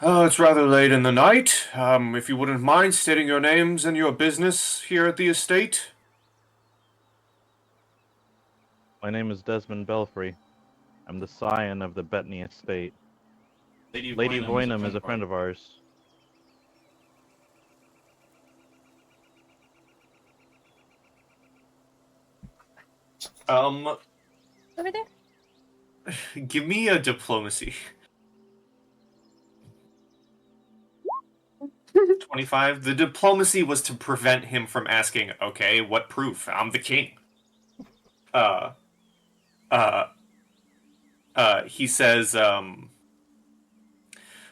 it's rather late in the night. If you wouldn't mind stating your names and your business here at the estate." My name is Desmond Belfry. I'm the Scion of the Bettany estate. Lady Voynam is a friend of ours. Over there. Give me a diplomacy. 25. The diplomacy was to prevent him from asking, "Okay, what proof? I'm the king." Uh, uh, he says, "All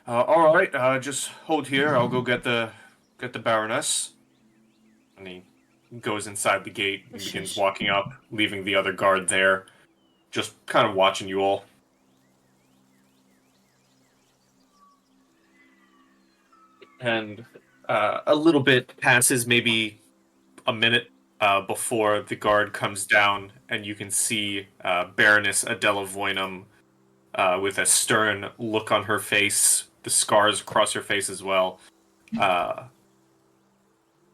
right, just hold here. I'll go get the Baroness." And he goes inside the gate and begins walking up, leaving the other guard there, just kind of watching you all. And a little bit passes, maybe a minute, before the guard comes down, and you can see Baroness Adela Voynam with a stern look on her face, the scars across her face as well,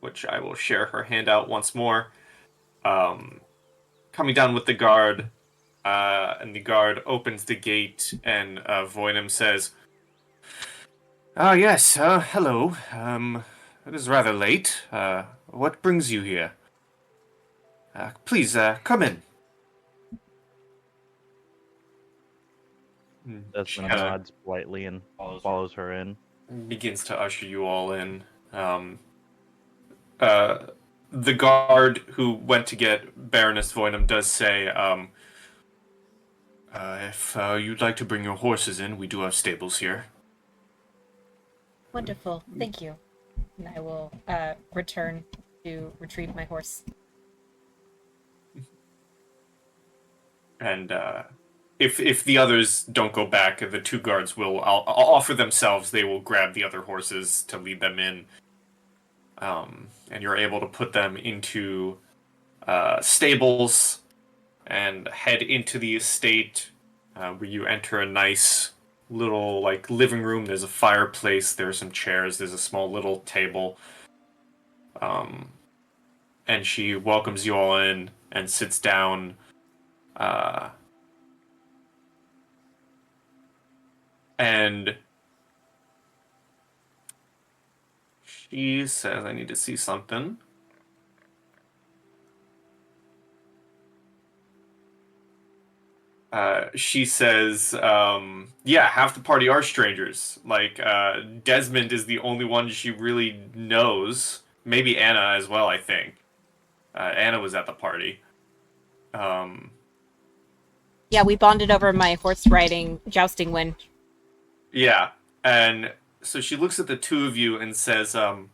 which I will share her handout once more. Coming down with the guard, and the guard opens the gate, and Voynam says, "Ah, yes, hello. It is rather late. What brings you here? Please, come in." She Desmond kinda nods politely and follows her in. begins to usher you all in. The guard who went to get Baroness Voynam does say, if you'd like to bring your horses in, we do have stables here. Wonderful. Thank you. And I will return to retrieve my horse. And if the others don't go back, the two guards will I'll offer themselves. They will grab the other horses to lead them in. And you're able to put them into stables and head into the estate, where you enter a nice little living room. There's a fireplace. There are some chairs. There's a small little table. And she welcomes you all in and sits down. And she says, "I need to see something." She says, "Yeah, half the party are strangers. Desmond is the only one she really knows. Maybe Anna as well, I think. Anna was at the party." Yeah, we bonded over my horse riding jousting win. Yeah, and so she looks at the two of you and says, "Oh,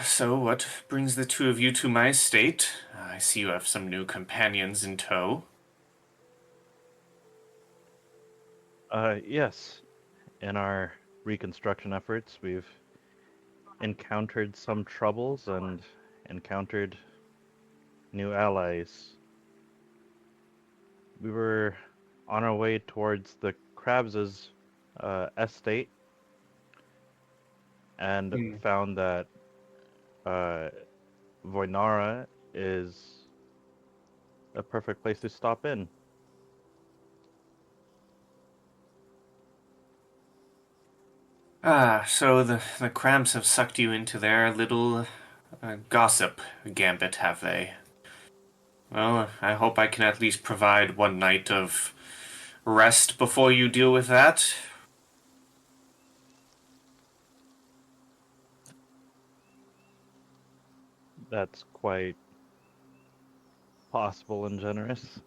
so what brings the two of you to my estate? I see you have some new companions in tow." Yes. In our reconstruction efforts, we've encountered some troubles and encountered new allies. We were on our way towards the Krabs' estate and found that Voynara is a perfect place to stop in. So the Cramps have sucked you into their little gossip gambit, have they? Well, I hope I can at least provide one night of rest before you deal with that. That's quite possible and generous.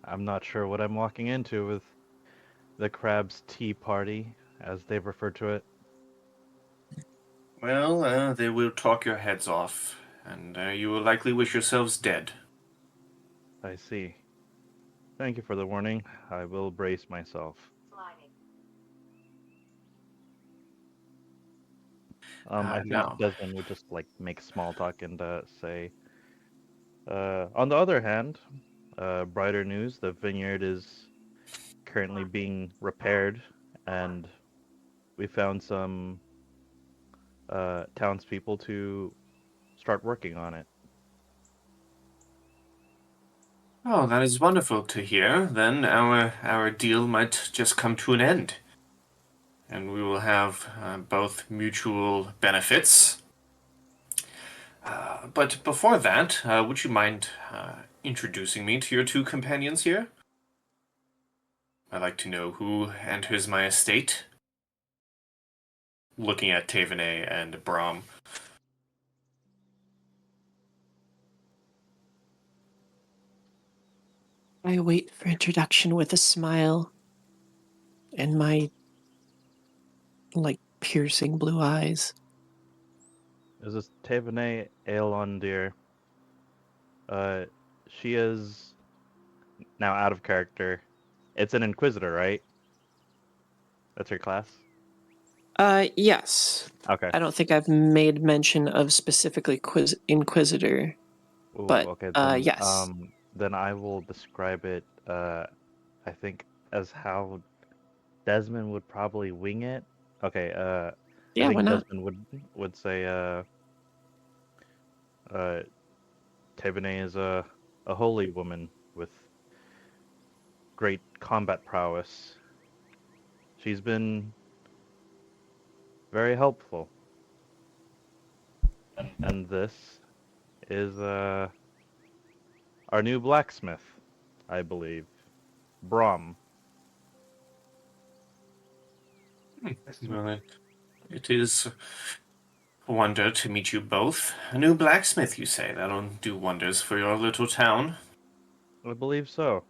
I'm not sure what I'm walking into with the Crab's Tea Party, as they've referred to it. Well, they will talk your heads off, and you will likely wish yourselves dead. I see. Thank you for the warning. I will brace myself. I think No. Desmond would just like make small talk and say, on the other hand, brighter news, the vineyard is currently being repaired, and we found some townspeople to start working on it. Oh, that is wonderful to hear. Then our deal might just come to an end, and we will have both mutual benefits. But before that, would you mind introducing me to your two companions here? I'd like to know who enters my estate. Looking at Taevanae and Brom. I wait for introduction with a smile and my like piercing blue eyes. This is Taevanae Eelondir. She is now out of character. It's an Inquisitor, right? That's her class? Yes. Okay. I don't think I've made mention of specifically Inquisitor, Ooh, but okay, then, yes. then I will describe it, I think, as how Desmond would probably wing it. Okay, I Yeah, why think not? Desmond would say, Taevanae is a holy woman with great combat prowess. She's been very helpful. And this is our new blacksmith, I believe. Brom. Well, it is a wonder to meet you both. A new blacksmith, you say? That'll do wonders for your little town. I believe so.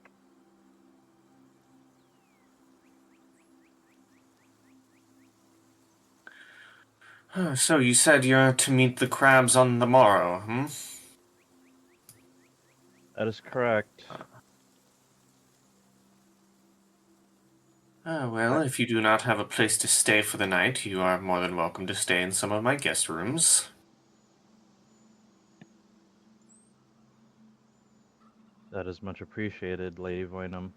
So you said you're to meet the crabs on the morrow, hmm? That is correct. Well, if you do not have a place to stay for the night, you are more than welcome to stay in some of my guest rooms. That is much appreciated, Lady Voynam.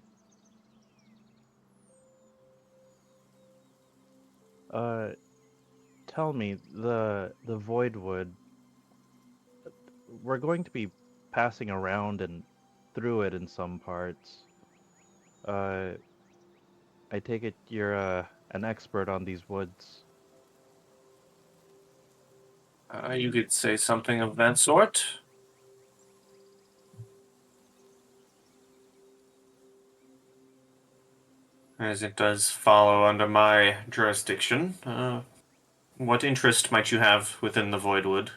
Tell me, the Voidwood, we're going to be passing around and through it in some parts. Uh, I take it you're an expert on these woods. You could say something of that sort. As it does follow under my jurisdiction. What interest might you have within the Voidwood?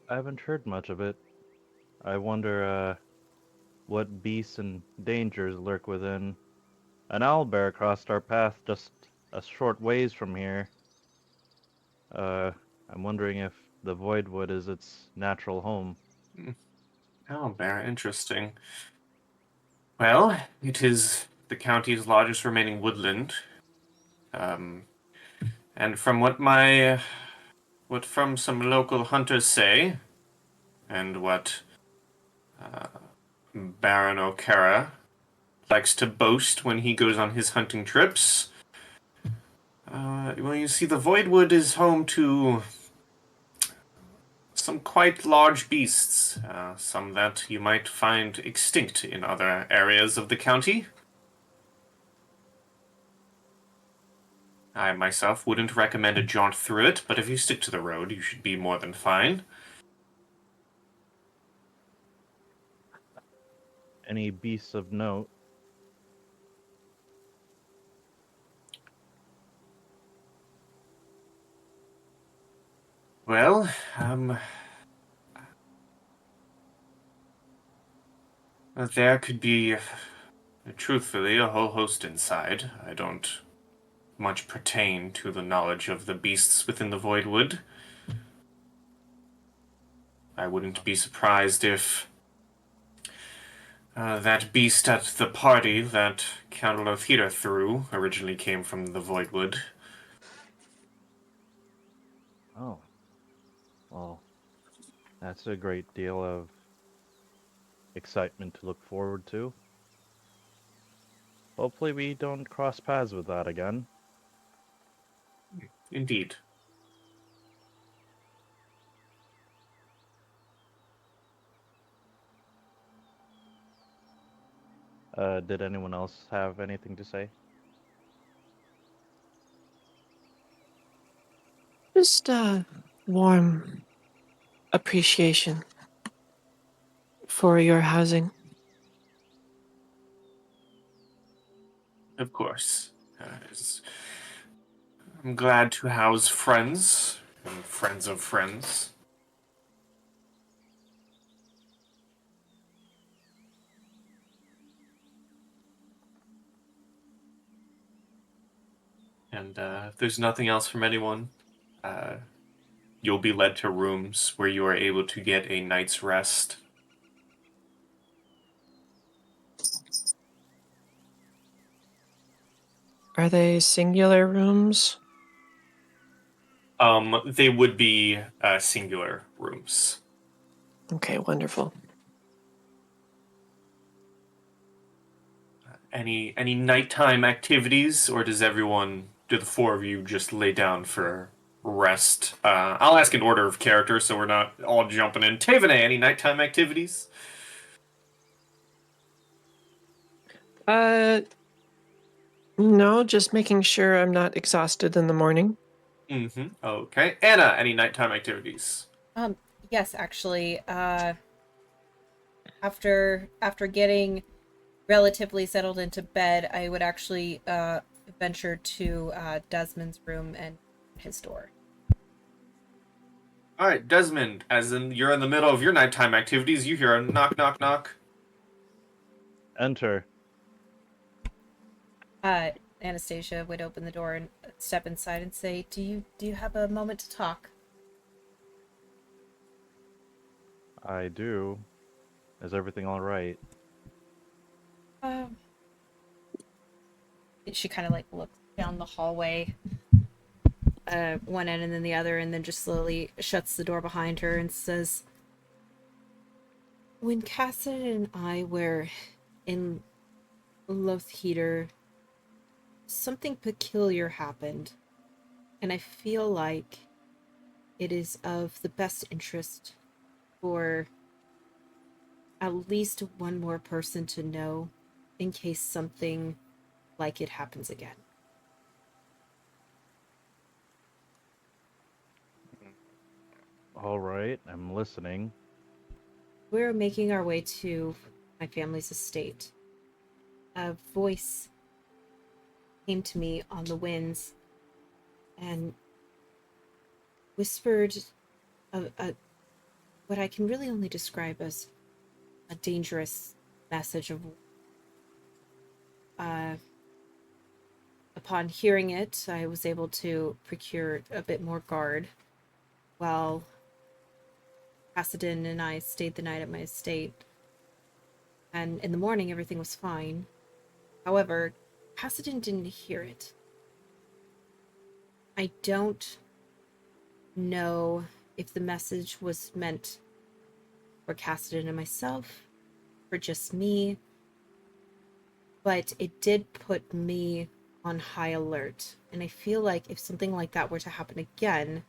I haven't heard much of it. I wonder what beasts and dangers lurk within. An owlbear crossed our path just a short ways from here. I'm wondering if the Voidwood is its natural home. Oh, very interesting. Well, it is the county's largest remaining woodland. And from what from some local hunters say, and what Baron O'Cara likes to boast when he goes on his hunting trips, well, you see, the Voidwood is home to some quite large beasts, some that you might find extinct in other areas of the county. I myself wouldn't recommend a jaunt through it, but if you stick to the road, you should be more than fine. Any beasts of note? Well, There could be, truthfully, a whole host inside. I don't much pertain to the knowledge of the beasts within the Voidwood. I wouldn't be surprised if that beast at the party that Califax threw originally came from the Voidwood. Oh. Well, that's a great deal of excitement to look forward to. Hopefully we don't cross paths with that again. Indeed. Did anyone else have anything to say? Just warm appreciation for your housing. Of course. I'm glad to house friends, and friends of friends. And if there's nothing else from anyone, you'll be led to rooms where you are able to get a night's rest. Are they singular rooms? They would be singular rooms. Okay, wonderful. Any nighttime activities, or do the four of you just lay down for rest? I'll ask in order of character, so we're not all jumping in. Taevanae, any nighttime activities? No, just making sure I'm not exhausted in the morning. Mm-hmm. Okay. Anna, any nighttime activities? Yes, actually, after getting relatively settled into bed, I would actually venture to Desmond's room and his door. All right, Desmond, as in you're in the middle of your nighttime activities, you hear a knock, knock, knock. Enter. Anastasia would open the door and step inside and say, "Do you have a moment to talk?" I do. Is everything all right? She kind of like looks down the hallway, one end and then the other, and then just slowly shuts the door behind her and says, "When Cassidy and I were in Lothheater, something peculiar happened, and I feel like it is of the best interest for at least one more person to know in case something like it happens again." All right, I'm listening. We're making our way to my family's estate. A voice came to me on the winds and whispered what I can really only describe as a dangerous message of upon hearing it, I was able to procure a bit more guard while Pasadena and I stayed the night at my estate. And in the morning, everything was fine. However, Pasadena didn't hear it. I don't know if the message was meant for Cassidy and myself, for just me, but it did put me on high alert. And I feel like if something like that were to happen again,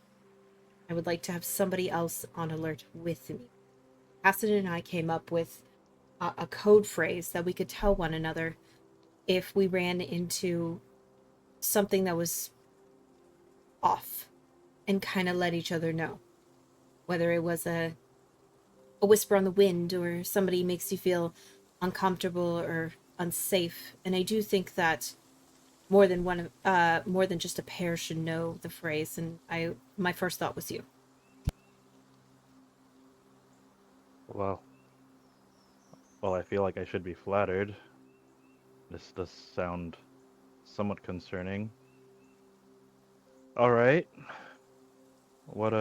I would like to have somebody else on alert with me. Cassidy and I came up with a code phrase that we could tell one another if we ran into something that was off, and kind of let each other know. Whether it was a whisper on the wind, or somebody makes you feel uncomfortable or unsafe. And I do think that more than just a pair should know the phrase. And my first thought was you. Well, Well, I feel like I should be flattered. This does sound somewhat concerning. All right. What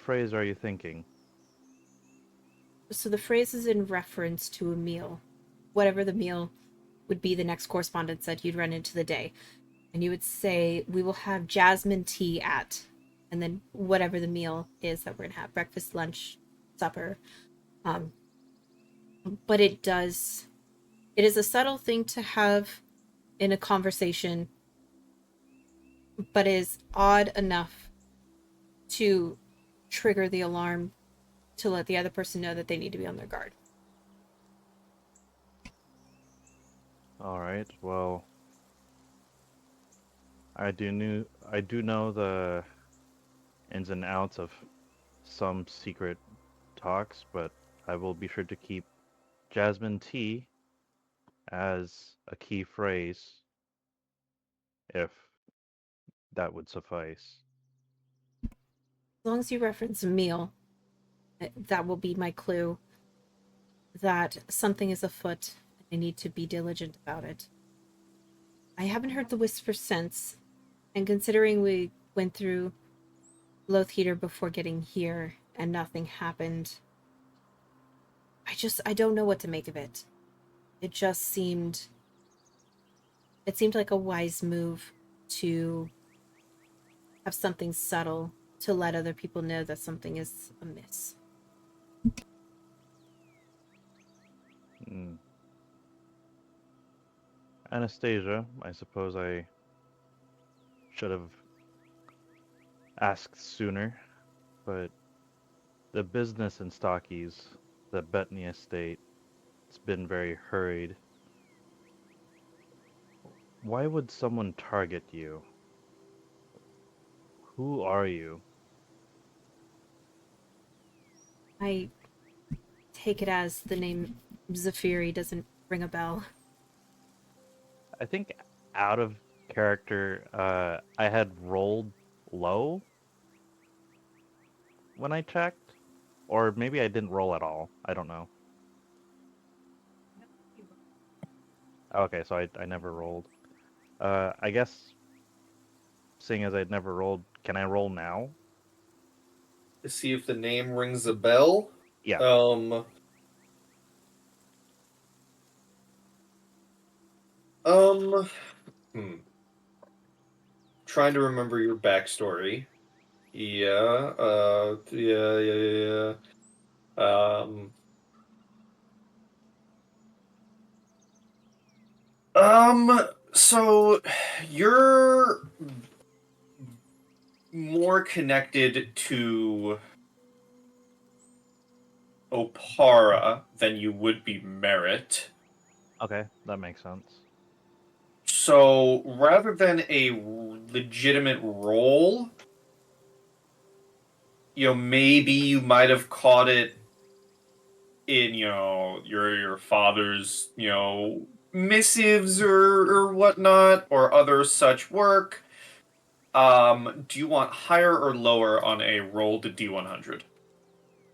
phrase are you thinking? So the phrase is in reference to a meal. Whatever the meal would be, the next correspondence that you'd run into the day. And you would say, we will have jasmine tea at, and then whatever the meal is that we're going to have, breakfast, lunch, supper. But it is a subtle thing to have in a conversation, but is odd enough to trigger the alarm to let the other person know that they need to be on their guard. All right. Well, I do know the ins and outs of some secret talks, but I will be sure to keep jasmine tea as a key phrase, if that would suffice. As long as you reference a meal, that will be my clue that something is afoot and I need to be diligent about it. I haven't heard the whisper since, and considering we went through Loathheater before getting here and nothing happened, I don't know what to make of it. It seemed like a wise move to have something subtle to let other people know that something is amiss. Anastasia, I suppose I should have asked sooner, but the business in Stockies, the Bettany estate, it's been very hurried. Why would someone target you? Who are you? I take it as the name Zafeíri doesn't ring a bell. I think out of character, I had rolled low when I checked, or maybe I didn't roll at all. I don't know. Okay, so I never rolled. I guess, seeing as I'd never rolled, can I roll now? To see if the name rings a bell. Yeah. Trying to remember your backstory. Yeah, yeah. So you're more connected to Opara than you would be Merit. Okay, that makes sense. So rather than a legitimate role, maybe you might have caught it in, your father's, missives or whatnot, or other such work. Do you want higher or lower on a roll to D100?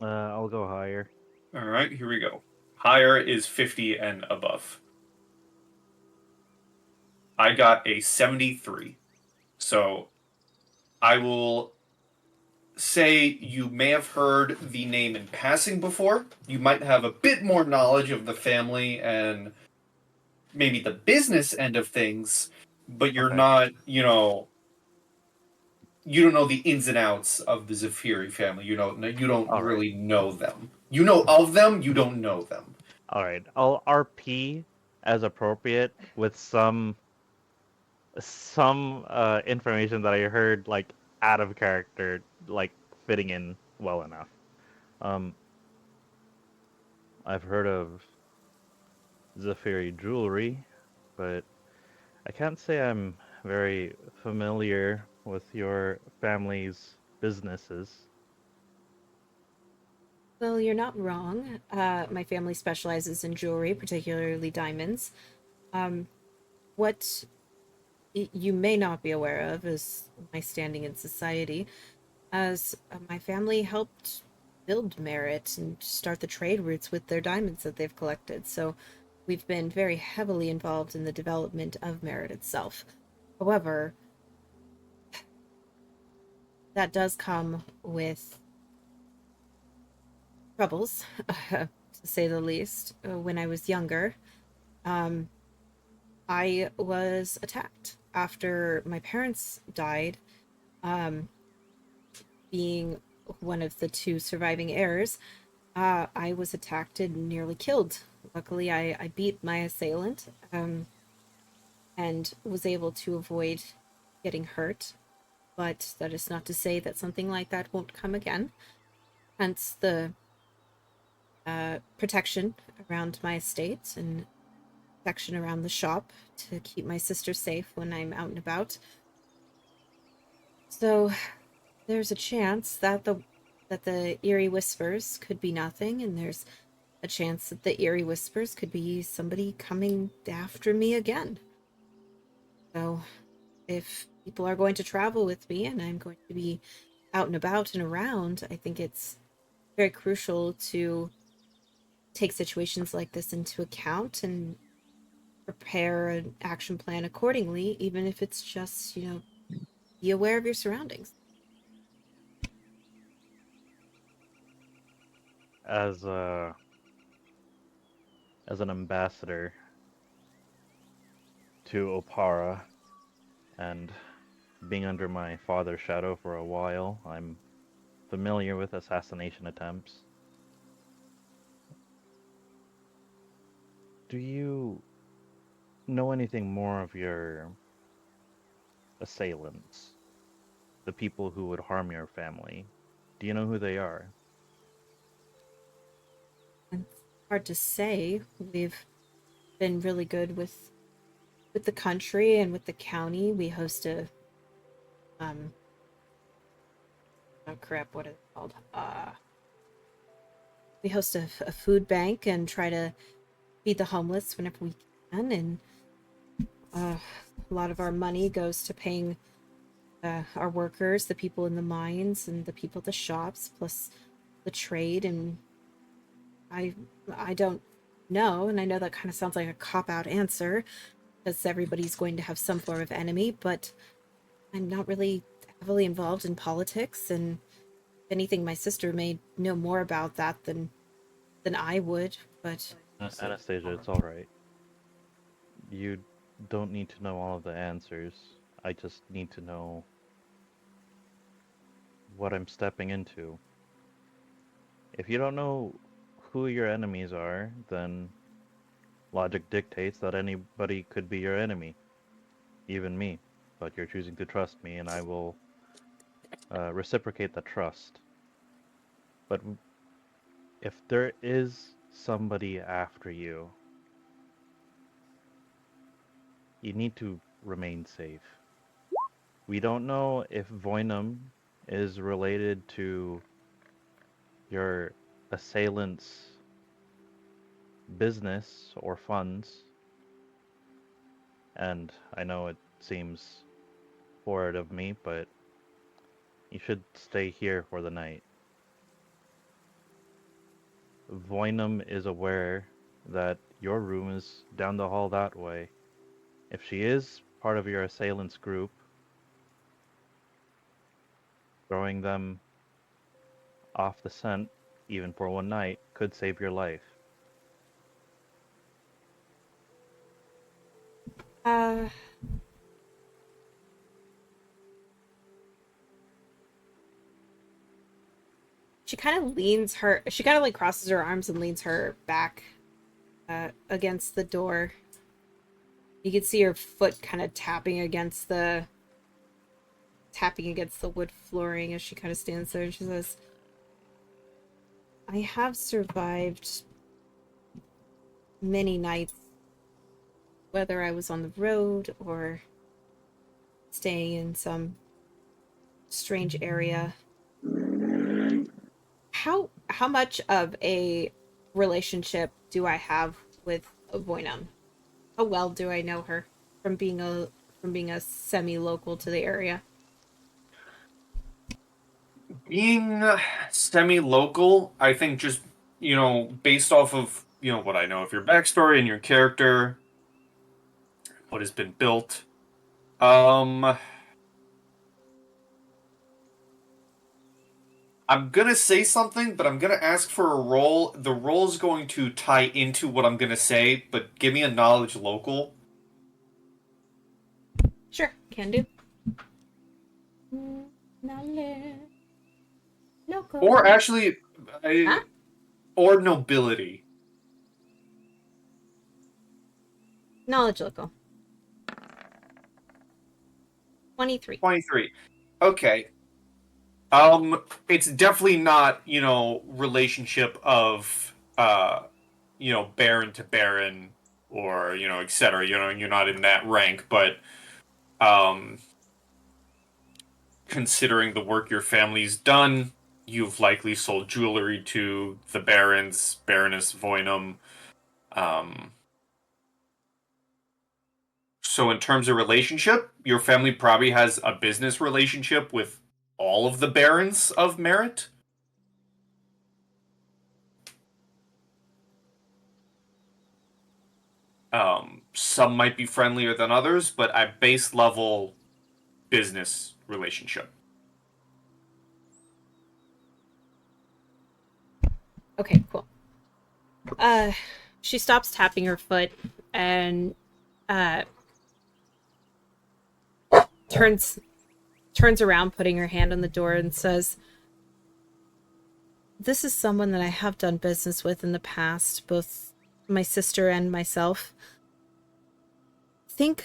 I'll go higher. All right, here we go. Higher is 50 and above. I got a 73. So I will say you may have heard the name in passing before. You might have a bit more knowledge of the family and maybe the business end of things, but you're not, you don't know the ins and outs of the Zafeíri family. You don't really know them. You know of them, you don't know them. All right, I'll RP as appropriate with some information that I heard like out of character, like fitting in well enough. I've heard of Zafeíri jewelry, but I can't say I'm very familiar with your family's businesses. Well, you're not wrong. My family specializes in jewelry, particularly diamonds. What you may not be aware of is my standing in society, as my family helped build merit and start the trade routes with their diamonds that they've collected. So we've been very heavily involved in the development of merit itself. However, that does come with troubles, to say the least. When I was younger, I was attacked after my parents died. Being one of the two surviving heirs, I was attacked and nearly killed. Luckily, I beat my assailant, and was able to avoid getting hurt. But that is not to say that something like that won't come again. Hence the protection around my estate and protection around the shop to keep my sister safe when I'm out and about. So there's a chance that the eerie whispers could be nothing, and there's a chance that the eerie whispers could be somebody coming after me again. So if people are going to travel with me and I'm going to be out and about and around, I think it's very crucial to take situations like this into account and prepare an action plan accordingly, even if it's just, be aware of your surroundings. As an ambassador to Opara and being under my father's shadow for a while, I'm familiar with assassination attempts. Do you know anything more of your assailants? The people who would harm your family? Do you know who they are? It's hard to say. We've been really good with the country and with the county. We host a oh crap, what is it called? We host a food bank and try to feed the homeless whenever we can, and a lot of our money goes to paying our workers, the people in the mines, and the people at the shops, plus the trade. And I don't know, and I know that kind of sounds like a cop-out answer, because everybody's going to have some form of enemy, but I'm not really heavily involved in politics, and if anything, my sister may know more about that than I would, but Anastasia, it's alright. You don't need to know all of the answers. I just need to know what I'm stepping into. If you don't know who your enemies are, then logic dictates that anybody could be your enemy. Even me. But you're choosing to trust me, and I will reciprocate that trust. But if there is somebody after you, you need to remain safe. We don't know if Voinum is related to your assailant's business or funds, and I know it seems horrid of me, but you should stay here for the night. Voinum is aware that your room is down the hall that way. If she is part of your assailant's group, throwing them off the scent, even for one night, could save your life. she kind of like crosses her arms and leans her back against the door. You can see her foot kind of tapping against the wood flooring as she kind of stands there, and she says, I have survived many nights, whether I was on the road or staying in some strange area. How much of a relationship do I have with Voinum? How well do I know her from being a semi-local to the area? Being semi-local, I think just, based off of, what I know of your backstory and your character, what has been built. I'm gonna say something, but I'm gonna ask for a roll. The roll is going to tie into what I'm gonna say, but give me a knowledge local. Sure, can do. Knowledge. Local. Or actually, Huh? or nobility. Knowledge local. 23. 23. Okay. It's definitely not, relationship of, baron to baron or, etc. You're not in that rank, but, considering the work your family's done, you've likely sold jewelry to the barons, Baroness Voynam. So in terms of relationship, your family probably has a business relationship with all of the barons of Merit. Some might be friendlier than others, but at base level, business relationship. Okay, cool. She stops tapping her foot and turns around, putting her hand on the door, and says, "This is someone that I have done business with in the past, both my sister and myself. Think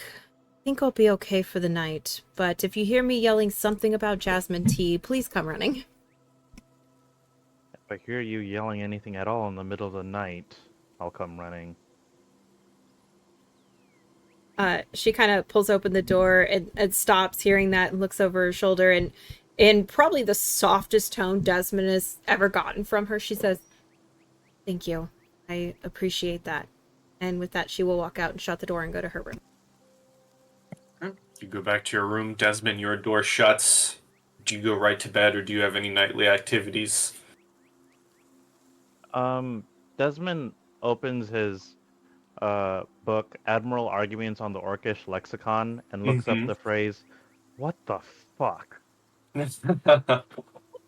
I'll be okay for the night, but if you hear me yelling something about jasmine tea, please come running." If I hear you yelling anything at all in the middle of the night, I'll come running. She kind of pulls open the door and stops, hearing that, and looks over her shoulder, and in probably the softest tone Desmond has ever gotten from her, she says, "Thank you. I appreciate that." And with that, she will walk out and shut the door and go to her room. You go back to your room, Desmond, your door shuts. Do you go right to bed, or do you have any nightly activities? Desmond opens his book, Admiral Arguments on the Orcish Lexicon, and looks up the phrase, "What the fuck?"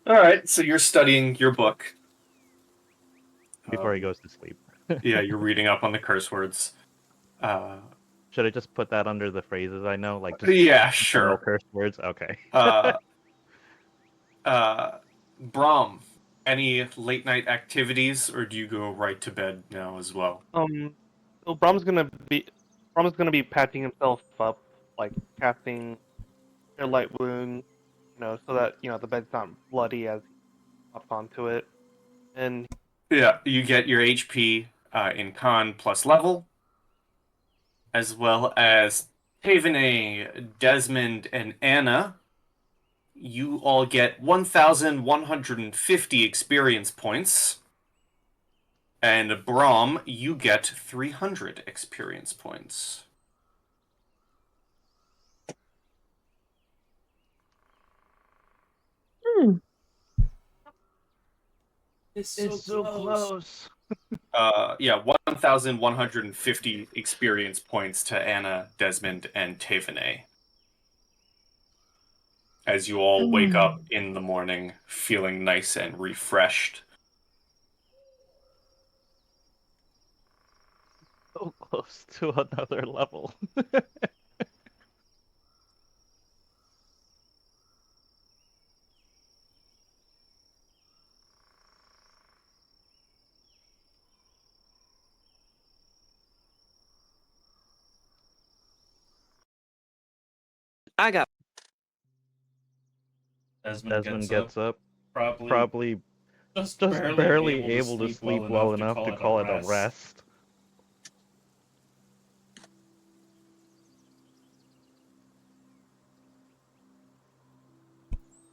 Alright, so you're studying your book. Before he goes to sleep. Yeah, you're reading up on the curse words. Should I just put that under the phrases I know? Like, just Yeah, no sure. curse words? Okay. Brom, any late night activities, or do you go right to bed now as well? So Brom's gonna be patching himself up, like casting a light wound, so that the bed's not bloody as he hops onto it. And Yeah, you get your HP in con plus level, as well as Taevanae, Desmond, and Anna. You all get 1,150 experience points. And Brom, you get 300 experience points. It's so close. Yeah, 1,150 experience points to Anna, Desmond, and Taevanae. As you all wake up in the morning feeling nice and refreshed. So close to another level. I got Desmond gets up, probably probably just barely able to sleep well enough to call it a rest.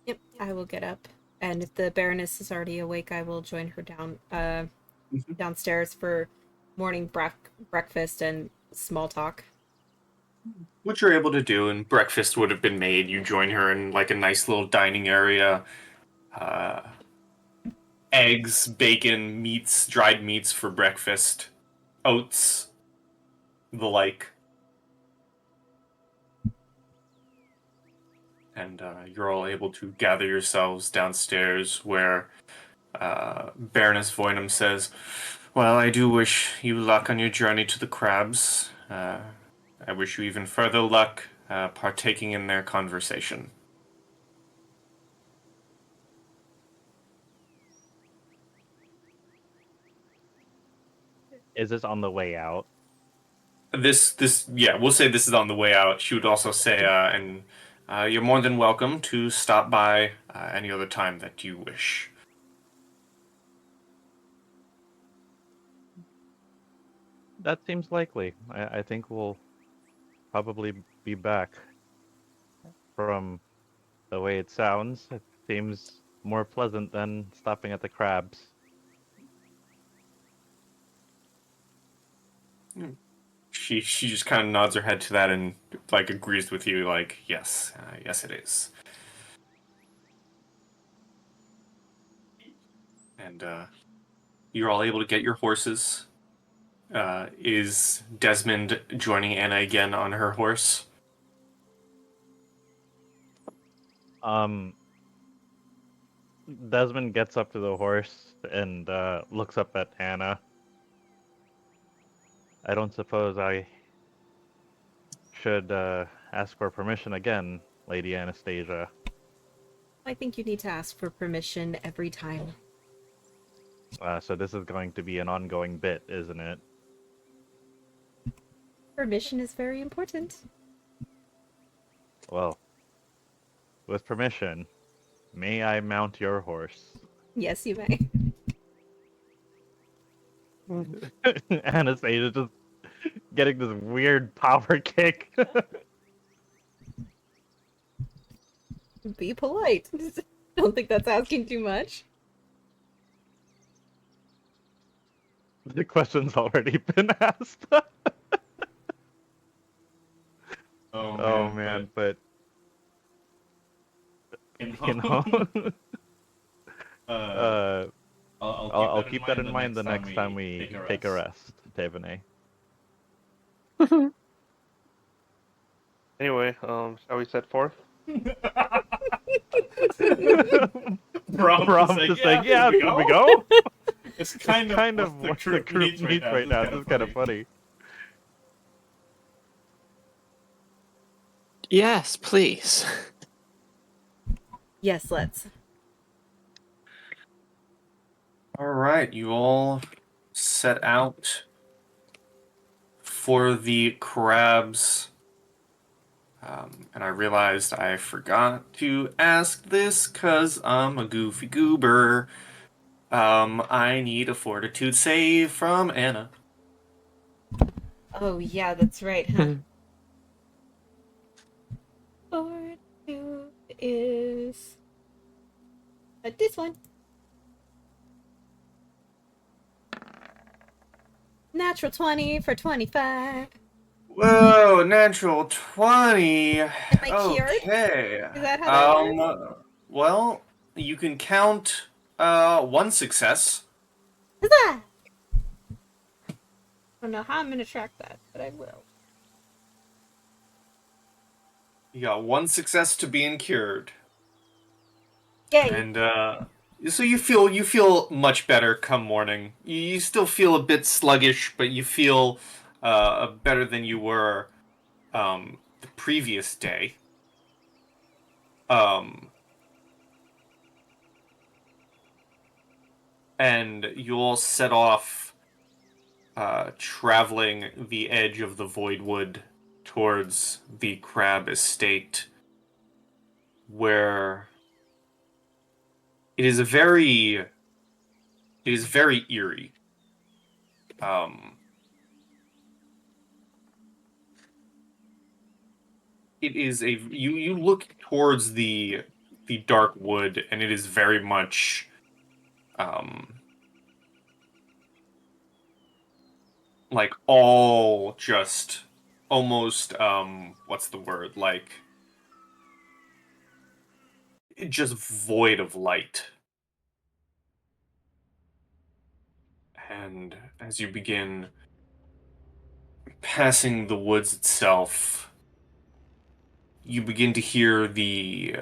Yep, I will get up. And if the Baroness is already awake, I will join her downstairs for morning breakfast and small talk. What you're able to do, and breakfast would have been made. You join her in like a nice little dining area. eggs, bacon, meats, dried meats for breakfast, oats, the like. And you're all able to gather yourselves downstairs where Baroness Voynam says, "Well, I do wish you luck on your journey to the crabs. I wish you even further luck partaking in their conversation." Is this on the way out? Yeah, we'll say this is on the way out. She would also say, and you're more than welcome to stop by any other time that you wish. That seems likely. I think we'll probably be back. From the way it sounds, it seems more pleasant than stopping at the crabs. She just kind of nods her head to that and like agrees with you. Like, yes, yes, it is. And you're all able to get your horses. Is Desmond joining Anna again on her horse? Desmond gets up to the horse and looks up at Anna. I don't suppose I should ask for permission again, Lady Anastasia. I think you need to ask for permission every time. So this is going to be an ongoing bit, isn't it? Permission is very important. Well, with permission, may I mount your horse? Yes, you may. Anastasia just getting this weird power kick. Be polite. Don't think that's asking too much. The question's already been asked. Oh man, but you know, I'll keep that in mind the next time we take a rest, Taevanae. Anyway, shall we set forth? Brom just saying, yeah, should we go? It's Kind of what the group needs right now. This is kind of funny. Yes, please. Yes, let's. All right, you all set out for the crabs. And I realized I forgot to ask this because I'm a goofy goober. I need a fortitude save from Anna. Oh, yeah, that's right, huh? Fortitude is... this one. Natural 20 for 25. Whoa, natural 20. Am I cured? Okay. Is that how that works? Well, you can count one success. Huzzah! I don't know how I'm gonna track that, but I will. You got one success to being cured. Yay! And so you feel much better come morning. You still feel a bit sluggish, but you feel better than you were the previous day. And you all set off traveling the edge of the Voidwood towards the Crab Estate, where it is very eerie. It is you look towards the dark wood, and it is very much like all just almost what's the word, like just void of light. And as you begin passing the woods itself, you begin to hear the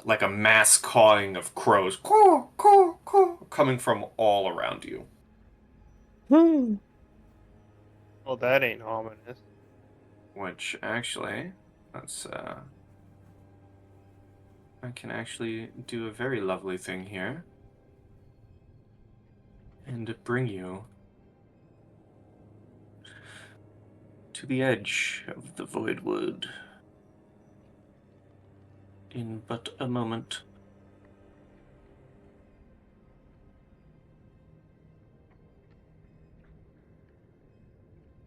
like a mass cawing of crows, caw, caw, caw, coming from all around you. Well, that ain't ominous. Which actually, let's I can actually do a very lovely thing here and bring you to the edge of the void wood in but a moment.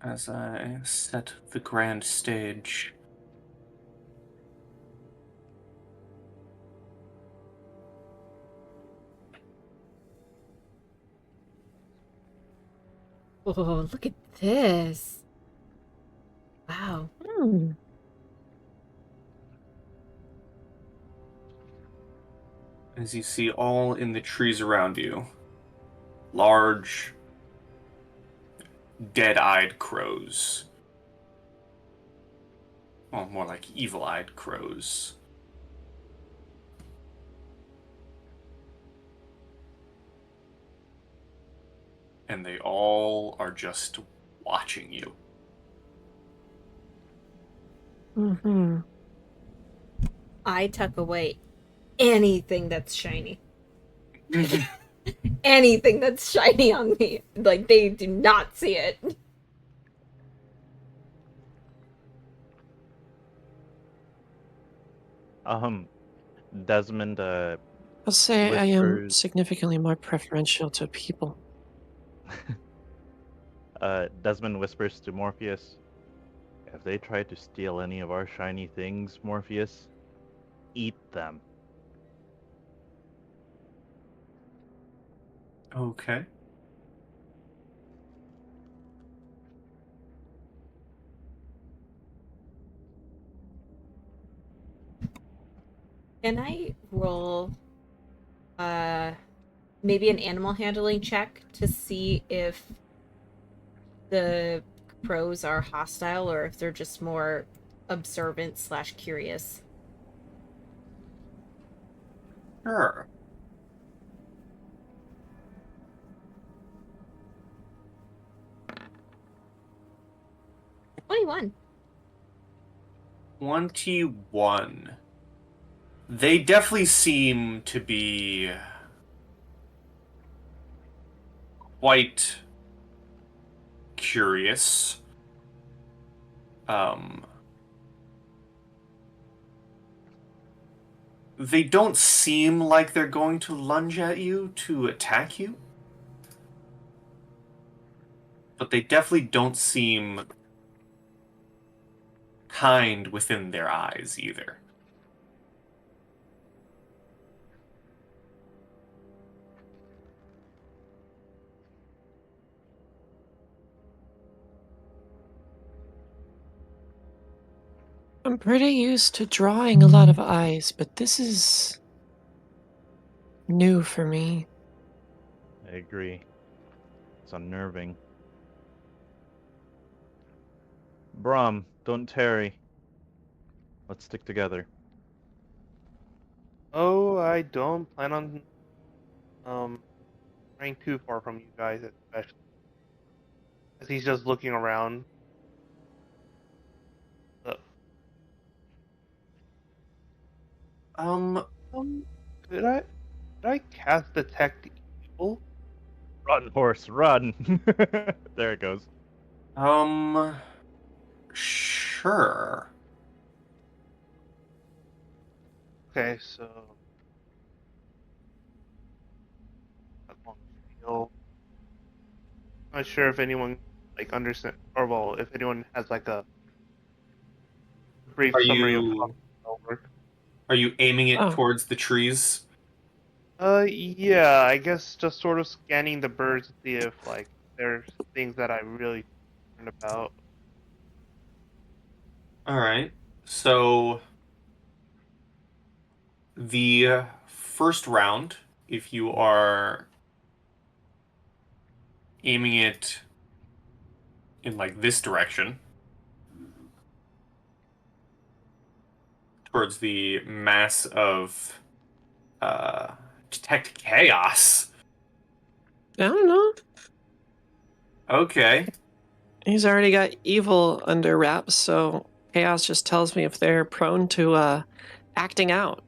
As I set the grand stage. Oh, look at this. Wow. As you see all in the trees around you, large, dead-eyed crows. Well, more like evil-eyed crows. And they all are just watching you. Mm-hmm. I tuck away anything that's shiny. Anything that's shiny on me. Like, they do not see it. Desmond, I'll say I am whispers- significantly more preferential to people. Desmond whispers to Morpheus, if they try to steal any of our shiny things, Morpheus, eat them. Okay. Can I roll maybe an animal handling check to see if the crows are hostile or if they're just more observant / curious? Sure. $21. 21. They definitely seem to be quite curious. They don't seem like they're going to lunge at you to attack you. But they definitely don't seem kind within their eyes either. I'm pretty used to drawing a lot of eyes, but this is new for me. I agree. It's unnerving. Brom, don't tarry. Let's stick together. Oh, I don't plan on straying too far from you guys, especially as he's just looking around. Uh, Um, did I cast detect evil? Run, horse, run! There it goes. Sure. Okay, so that long spiel. Not sure if anyone like understand, or well, if anyone has like a brief Are summary of how you it'll work. are you aiming it Oh. towards the trees? Yeah, I guess just sort of scanning the birds to see if like there's things that I really concerned about. All right. So The first round, if you are aiming it in like this direction towards the mass of detect chaos. I don't know. Okay. He's already got evil under wraps, so chaos just tells me if they're prone to acting out.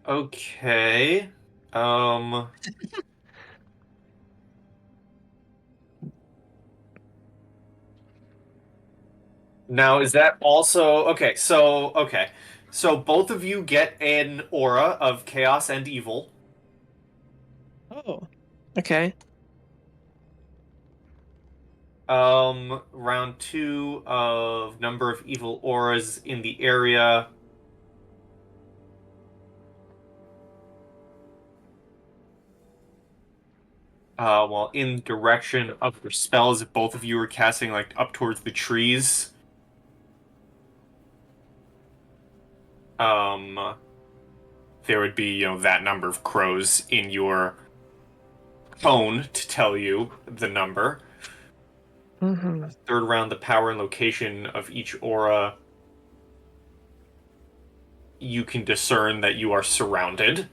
Okay. Now is that also okay, so both of you get an aura of chaos and evil. Oh. Okay. Round 2 of number of evil auras in the area. Well, in direction of your spells, if both of you are casting like up towards the trees. There would be, that number of crows in your phone to tell you the number. Mm-hmm. Third round, the power and location of each aura. You can discern that you are surrounded.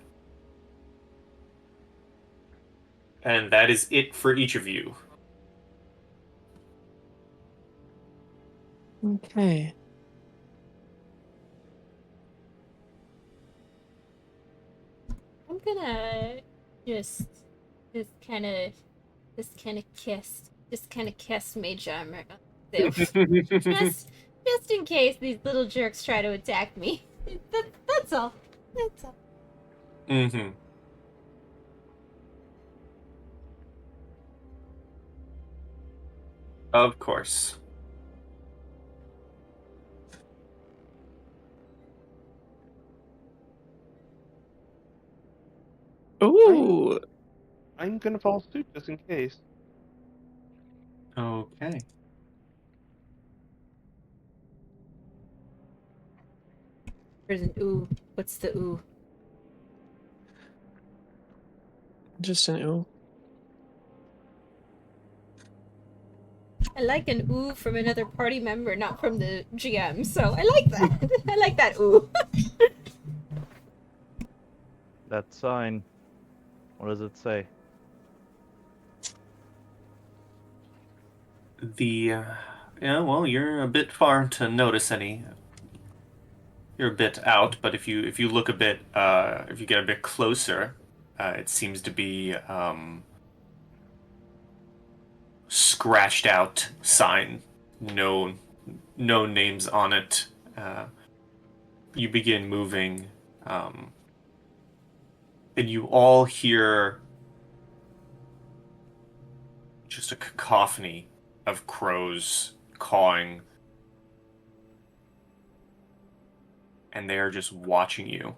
And that is it for each of you. Okay. I'm gonna just kind of cast mage armor on myself. just in case these little jerks try to attack me. That's all. That's all. Mm-hmm. Of course. Ooh. I'm gonna follow suit just in case. Okay. There's an ooh. What's the ooh? Just an ooh. I like an ooh from another party member, not from the GM. So I like that. I like that ooh. That sign. What does it say? Yeah, well, you're a bit far to notice any. You're a bit out, but if you look a bit, if you get a bit closer, it seems to be scratched out sign. No, no names on it. You begin moving, and you all hear just a cacophony of crows cawing, and they are just watching you.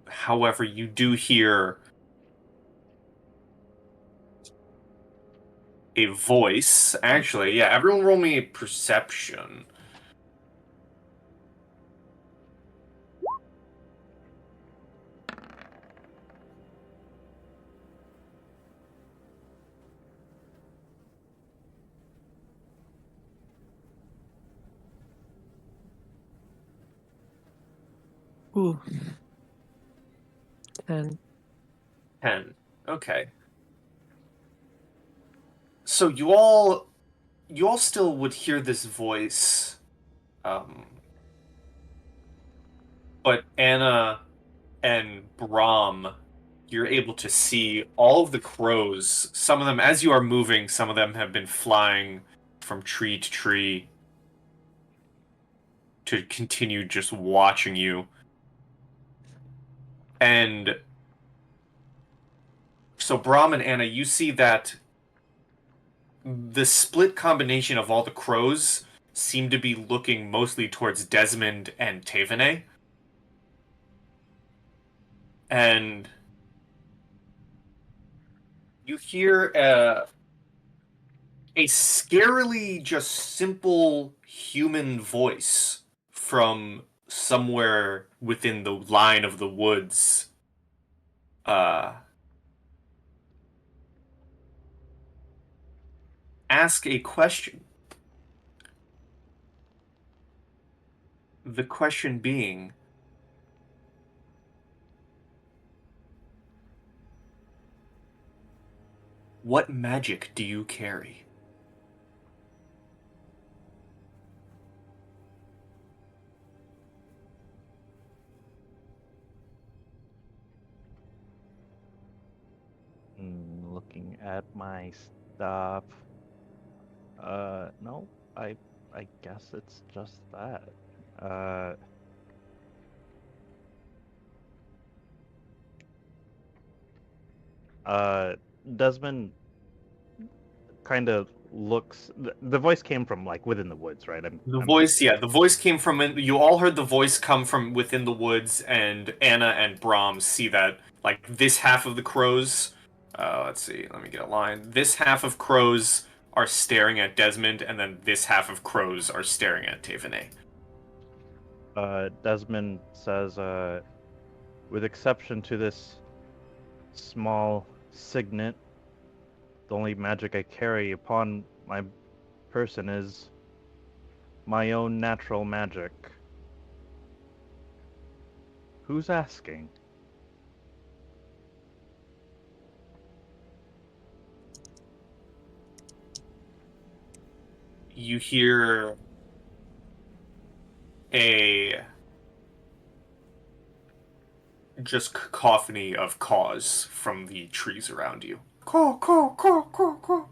However, you do hear a voice. Actually, yeah, everyone roll me a perception. Ooh. 10. 10. Okay. So you all still would hear this voice, but Anna and Brom, you're able to see all of the crows. Some of them, as you are moving, some of them have been flying from tree to tree to continue just watching you. And so Brom and Anna, you see that the split combination of all the crows seem to be looking mostly towards Desmond and Taevanae. And you hear a scarily just simple human voice from somewhere within the line of the woods ask a question. The question being, what magic do you carry? Looking at my stuff. No, I guess it's just that. Desmond kind of looks. The voice came from like within the woods, right? The voice came from. You all heard the voice come from within the woods, and Anna and Brom see that like this half of the crows. Let's see. Let me get a line. This half of crows are staring at Desmond, and then this half of crows are staring at Taevanae. Desmond says, with exception to this small signet, the only magic I carry upon my person is my own natural magic. Who's asking? You hear a just cacophony of caws from the trees around you. Caw, caw, caw, caw, caw.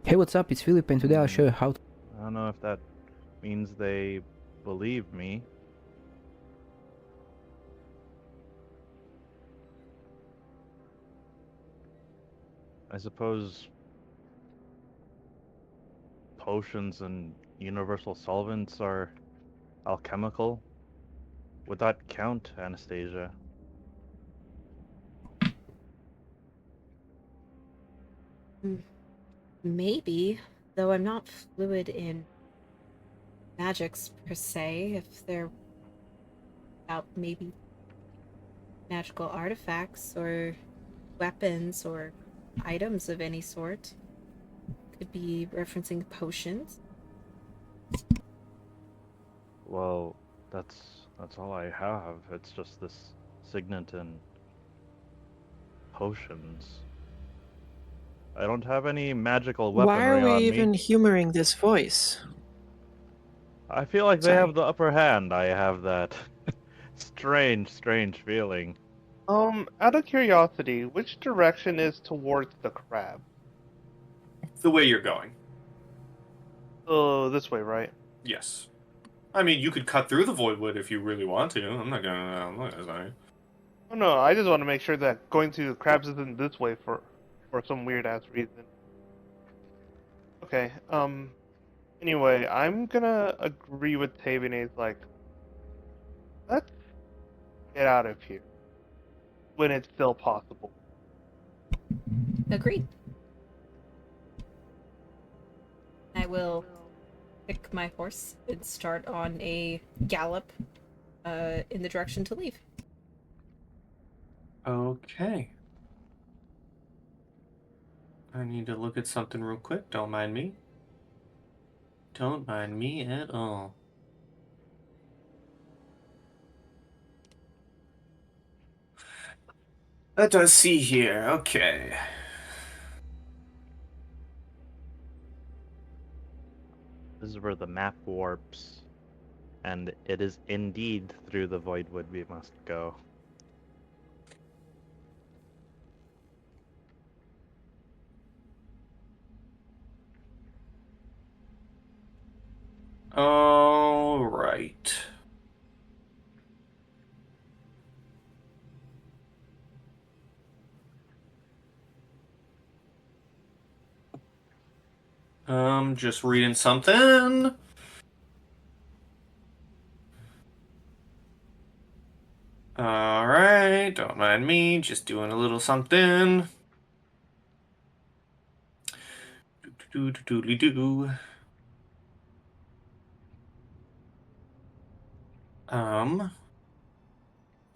Hey, what's up? It's Philip, and today I'll show you how to... I don't know if that means they believe me. I suppose potions and universal solvents are alchemical. Would that count, Anastasia? Maybe, though I'm not fluid in magics per se. If they're about maybe magical artifacts or weapons or items of any sort. Could be referencing potions. Well, that's all I have. It's just this signet and potions. I don't have any magical weaponry Why are we on even me. humoring this voice? I feel like they Sorry. have the upper hand. I have that strange feeling. Out of curiosity, which direction is towards the crab? The way you're going. Oh, this way, right? Yes. I mean, you could cut through the voidwood if you really want to. I'm not gonna say. Oh no, I just want to make sure that going to crabs isn't this way for some weird ass reason. Okay, anyway, I'm gonna agree with Taevanae's, like, let's get out of here. When it's still possible. Agreed. I will pick my horse and start on a gallop in the direction to leave. Okay. I need to look at something real quick. Don't mind me. Don't mind me at all. Let us see here. Okay. This is where the map warps, and it is indeed through the voidwood we must go. All right. Just reading something. mind me, just doing a little something. Do.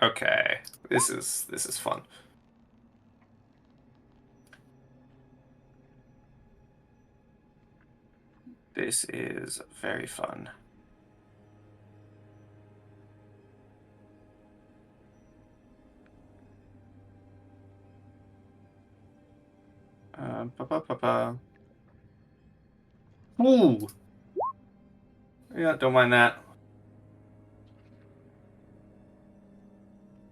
Okay. This is fun. This is very fun. Ooh. Yeah, don't mind that.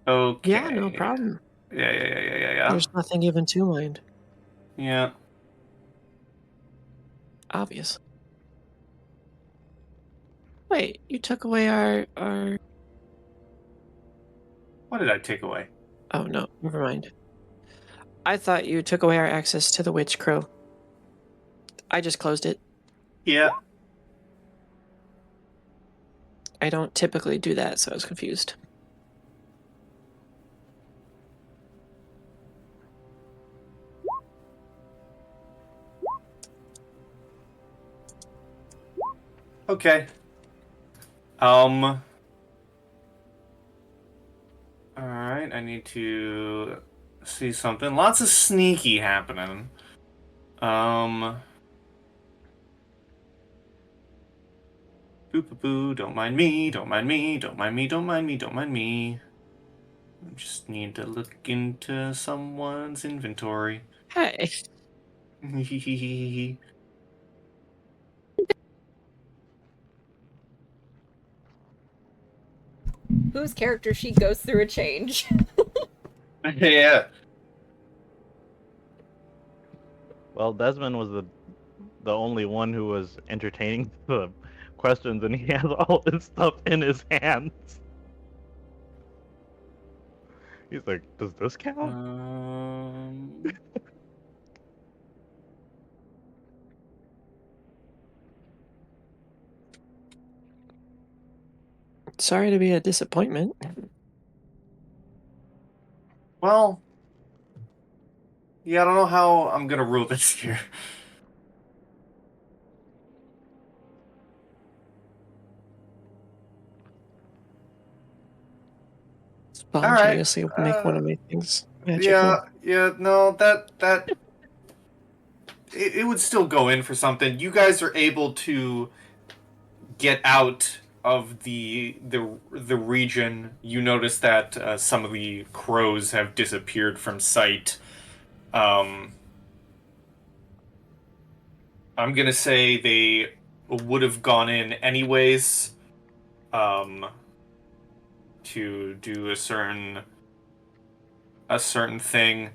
Okay. Yeah, no problem. Yeah. There's nothing even to mind. Yeah. Obvious. Wait, you took away our... What did I take away? Oh, no, never mind. I thought you took away our access to the Witch Crow. I just closed it. Yeah. I don't typically do that, so I was confused. Okay. Alright, I need to see something. Lots of sneaky happening. Boo, don't mind me, don't mind me, don't mind me, don't mind me, don't mind me. I just need to look into someone's inventory. Hey. Whose character sheet goes through a change? Yeah. Well, Desmond was the only one who was entertaining the questions, and he has all this stuff in his hands. He's like, does this count? Sorry to be a disappointment. Well, yeah, I don't know how I'm gonna rule this here. Spontaneously make one of my things magical. Yeah, no, that it would still go in for something. You guys are able to get out of the region. You notice that some of the crows have disappeared from sight. I'm gonna say they would have gone in anyways, to do a certain thing.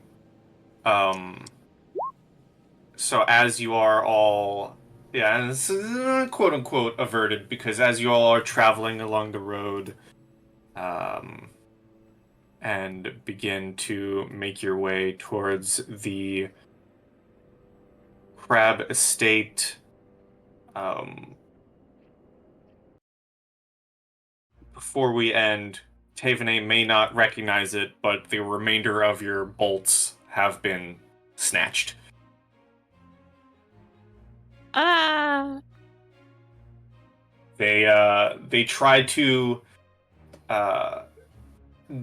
So as you are all, yeah, and this is quote unquote averted, because as you all are traveling along the road, and begin to make your way towards the Crab Estate, before we end, Taevanae may not recognize it, but the remainder of your bolts have been snatched. Ah! They tried to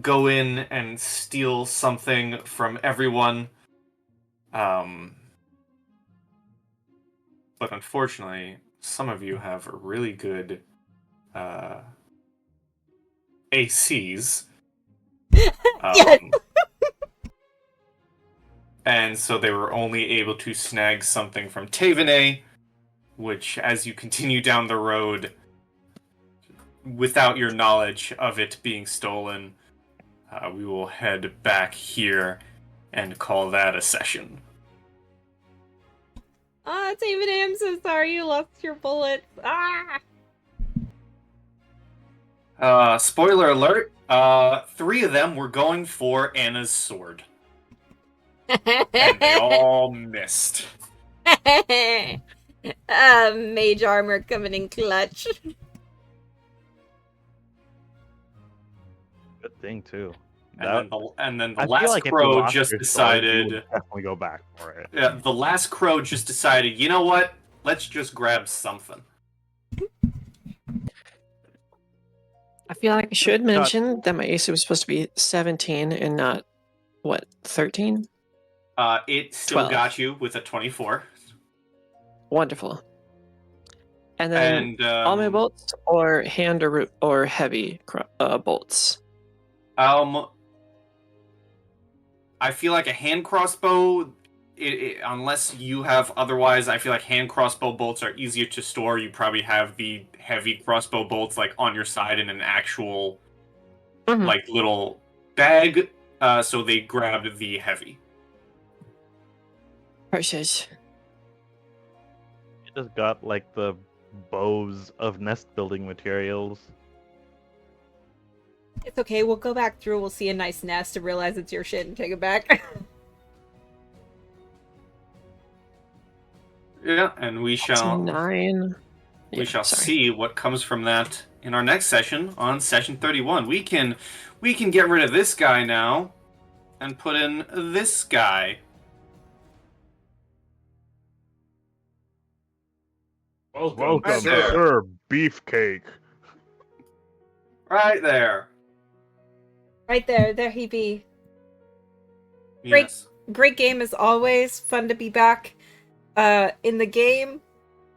go in and steal something from everyone, but unfortunately, some of you have really good ACs. Yes. And so they were only able to snag something from Taevanae, which, as you continue down the road, without your knowledge of it being stolen, we will head back here and call that a session. Taevanae, I'm so sorry you lost your bullets. Spoiler alert, 3 of them were going for Anna's sword. And they all missed. Mage armor coming in clutch. Good thing too. And then the I feel last like if you crow lost just your sword, you decided. would definitely go back for it. Yeah, the last crow just decided. You know what? Let's just grab something. I feel like I should mention that my AC was supposed to be 17 and not, what, 13? It still 12. got you with a 24. Wonderful. And then And all my bolts or hand or heavy bolts? I feel like a hand crossbow, unless you have otherwise, I feel like hand crossbow bolts are easier to store. You probably have the heavy crossbow bolts like on your side in an actual like little bag. So they grabbed the heavy. Precious. You just got like the bows of nest building materials. It's okay. We'll go back through. We'll see a nice nest and realize it's your shit and take it back. Yeah, and we shall 9. we shall sorry. see what comes from that in our next session on session 31. We can get rid of this guy now and put in this guy. Welcome, Right there. Sir Beefcake. Right there. Right there. There he be. Great. Yes. Great game as always. Fun to be back in the game.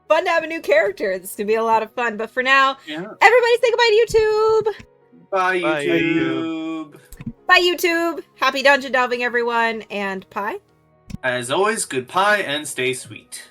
Fun to have a new character. This is going to be a lot of fun. But for now, everybody say goodbye to YouTube. Bye, YouTube. Bye, YouTube. Happy dungeon delving, everyone. And pie. As always, good pie and stay sweet.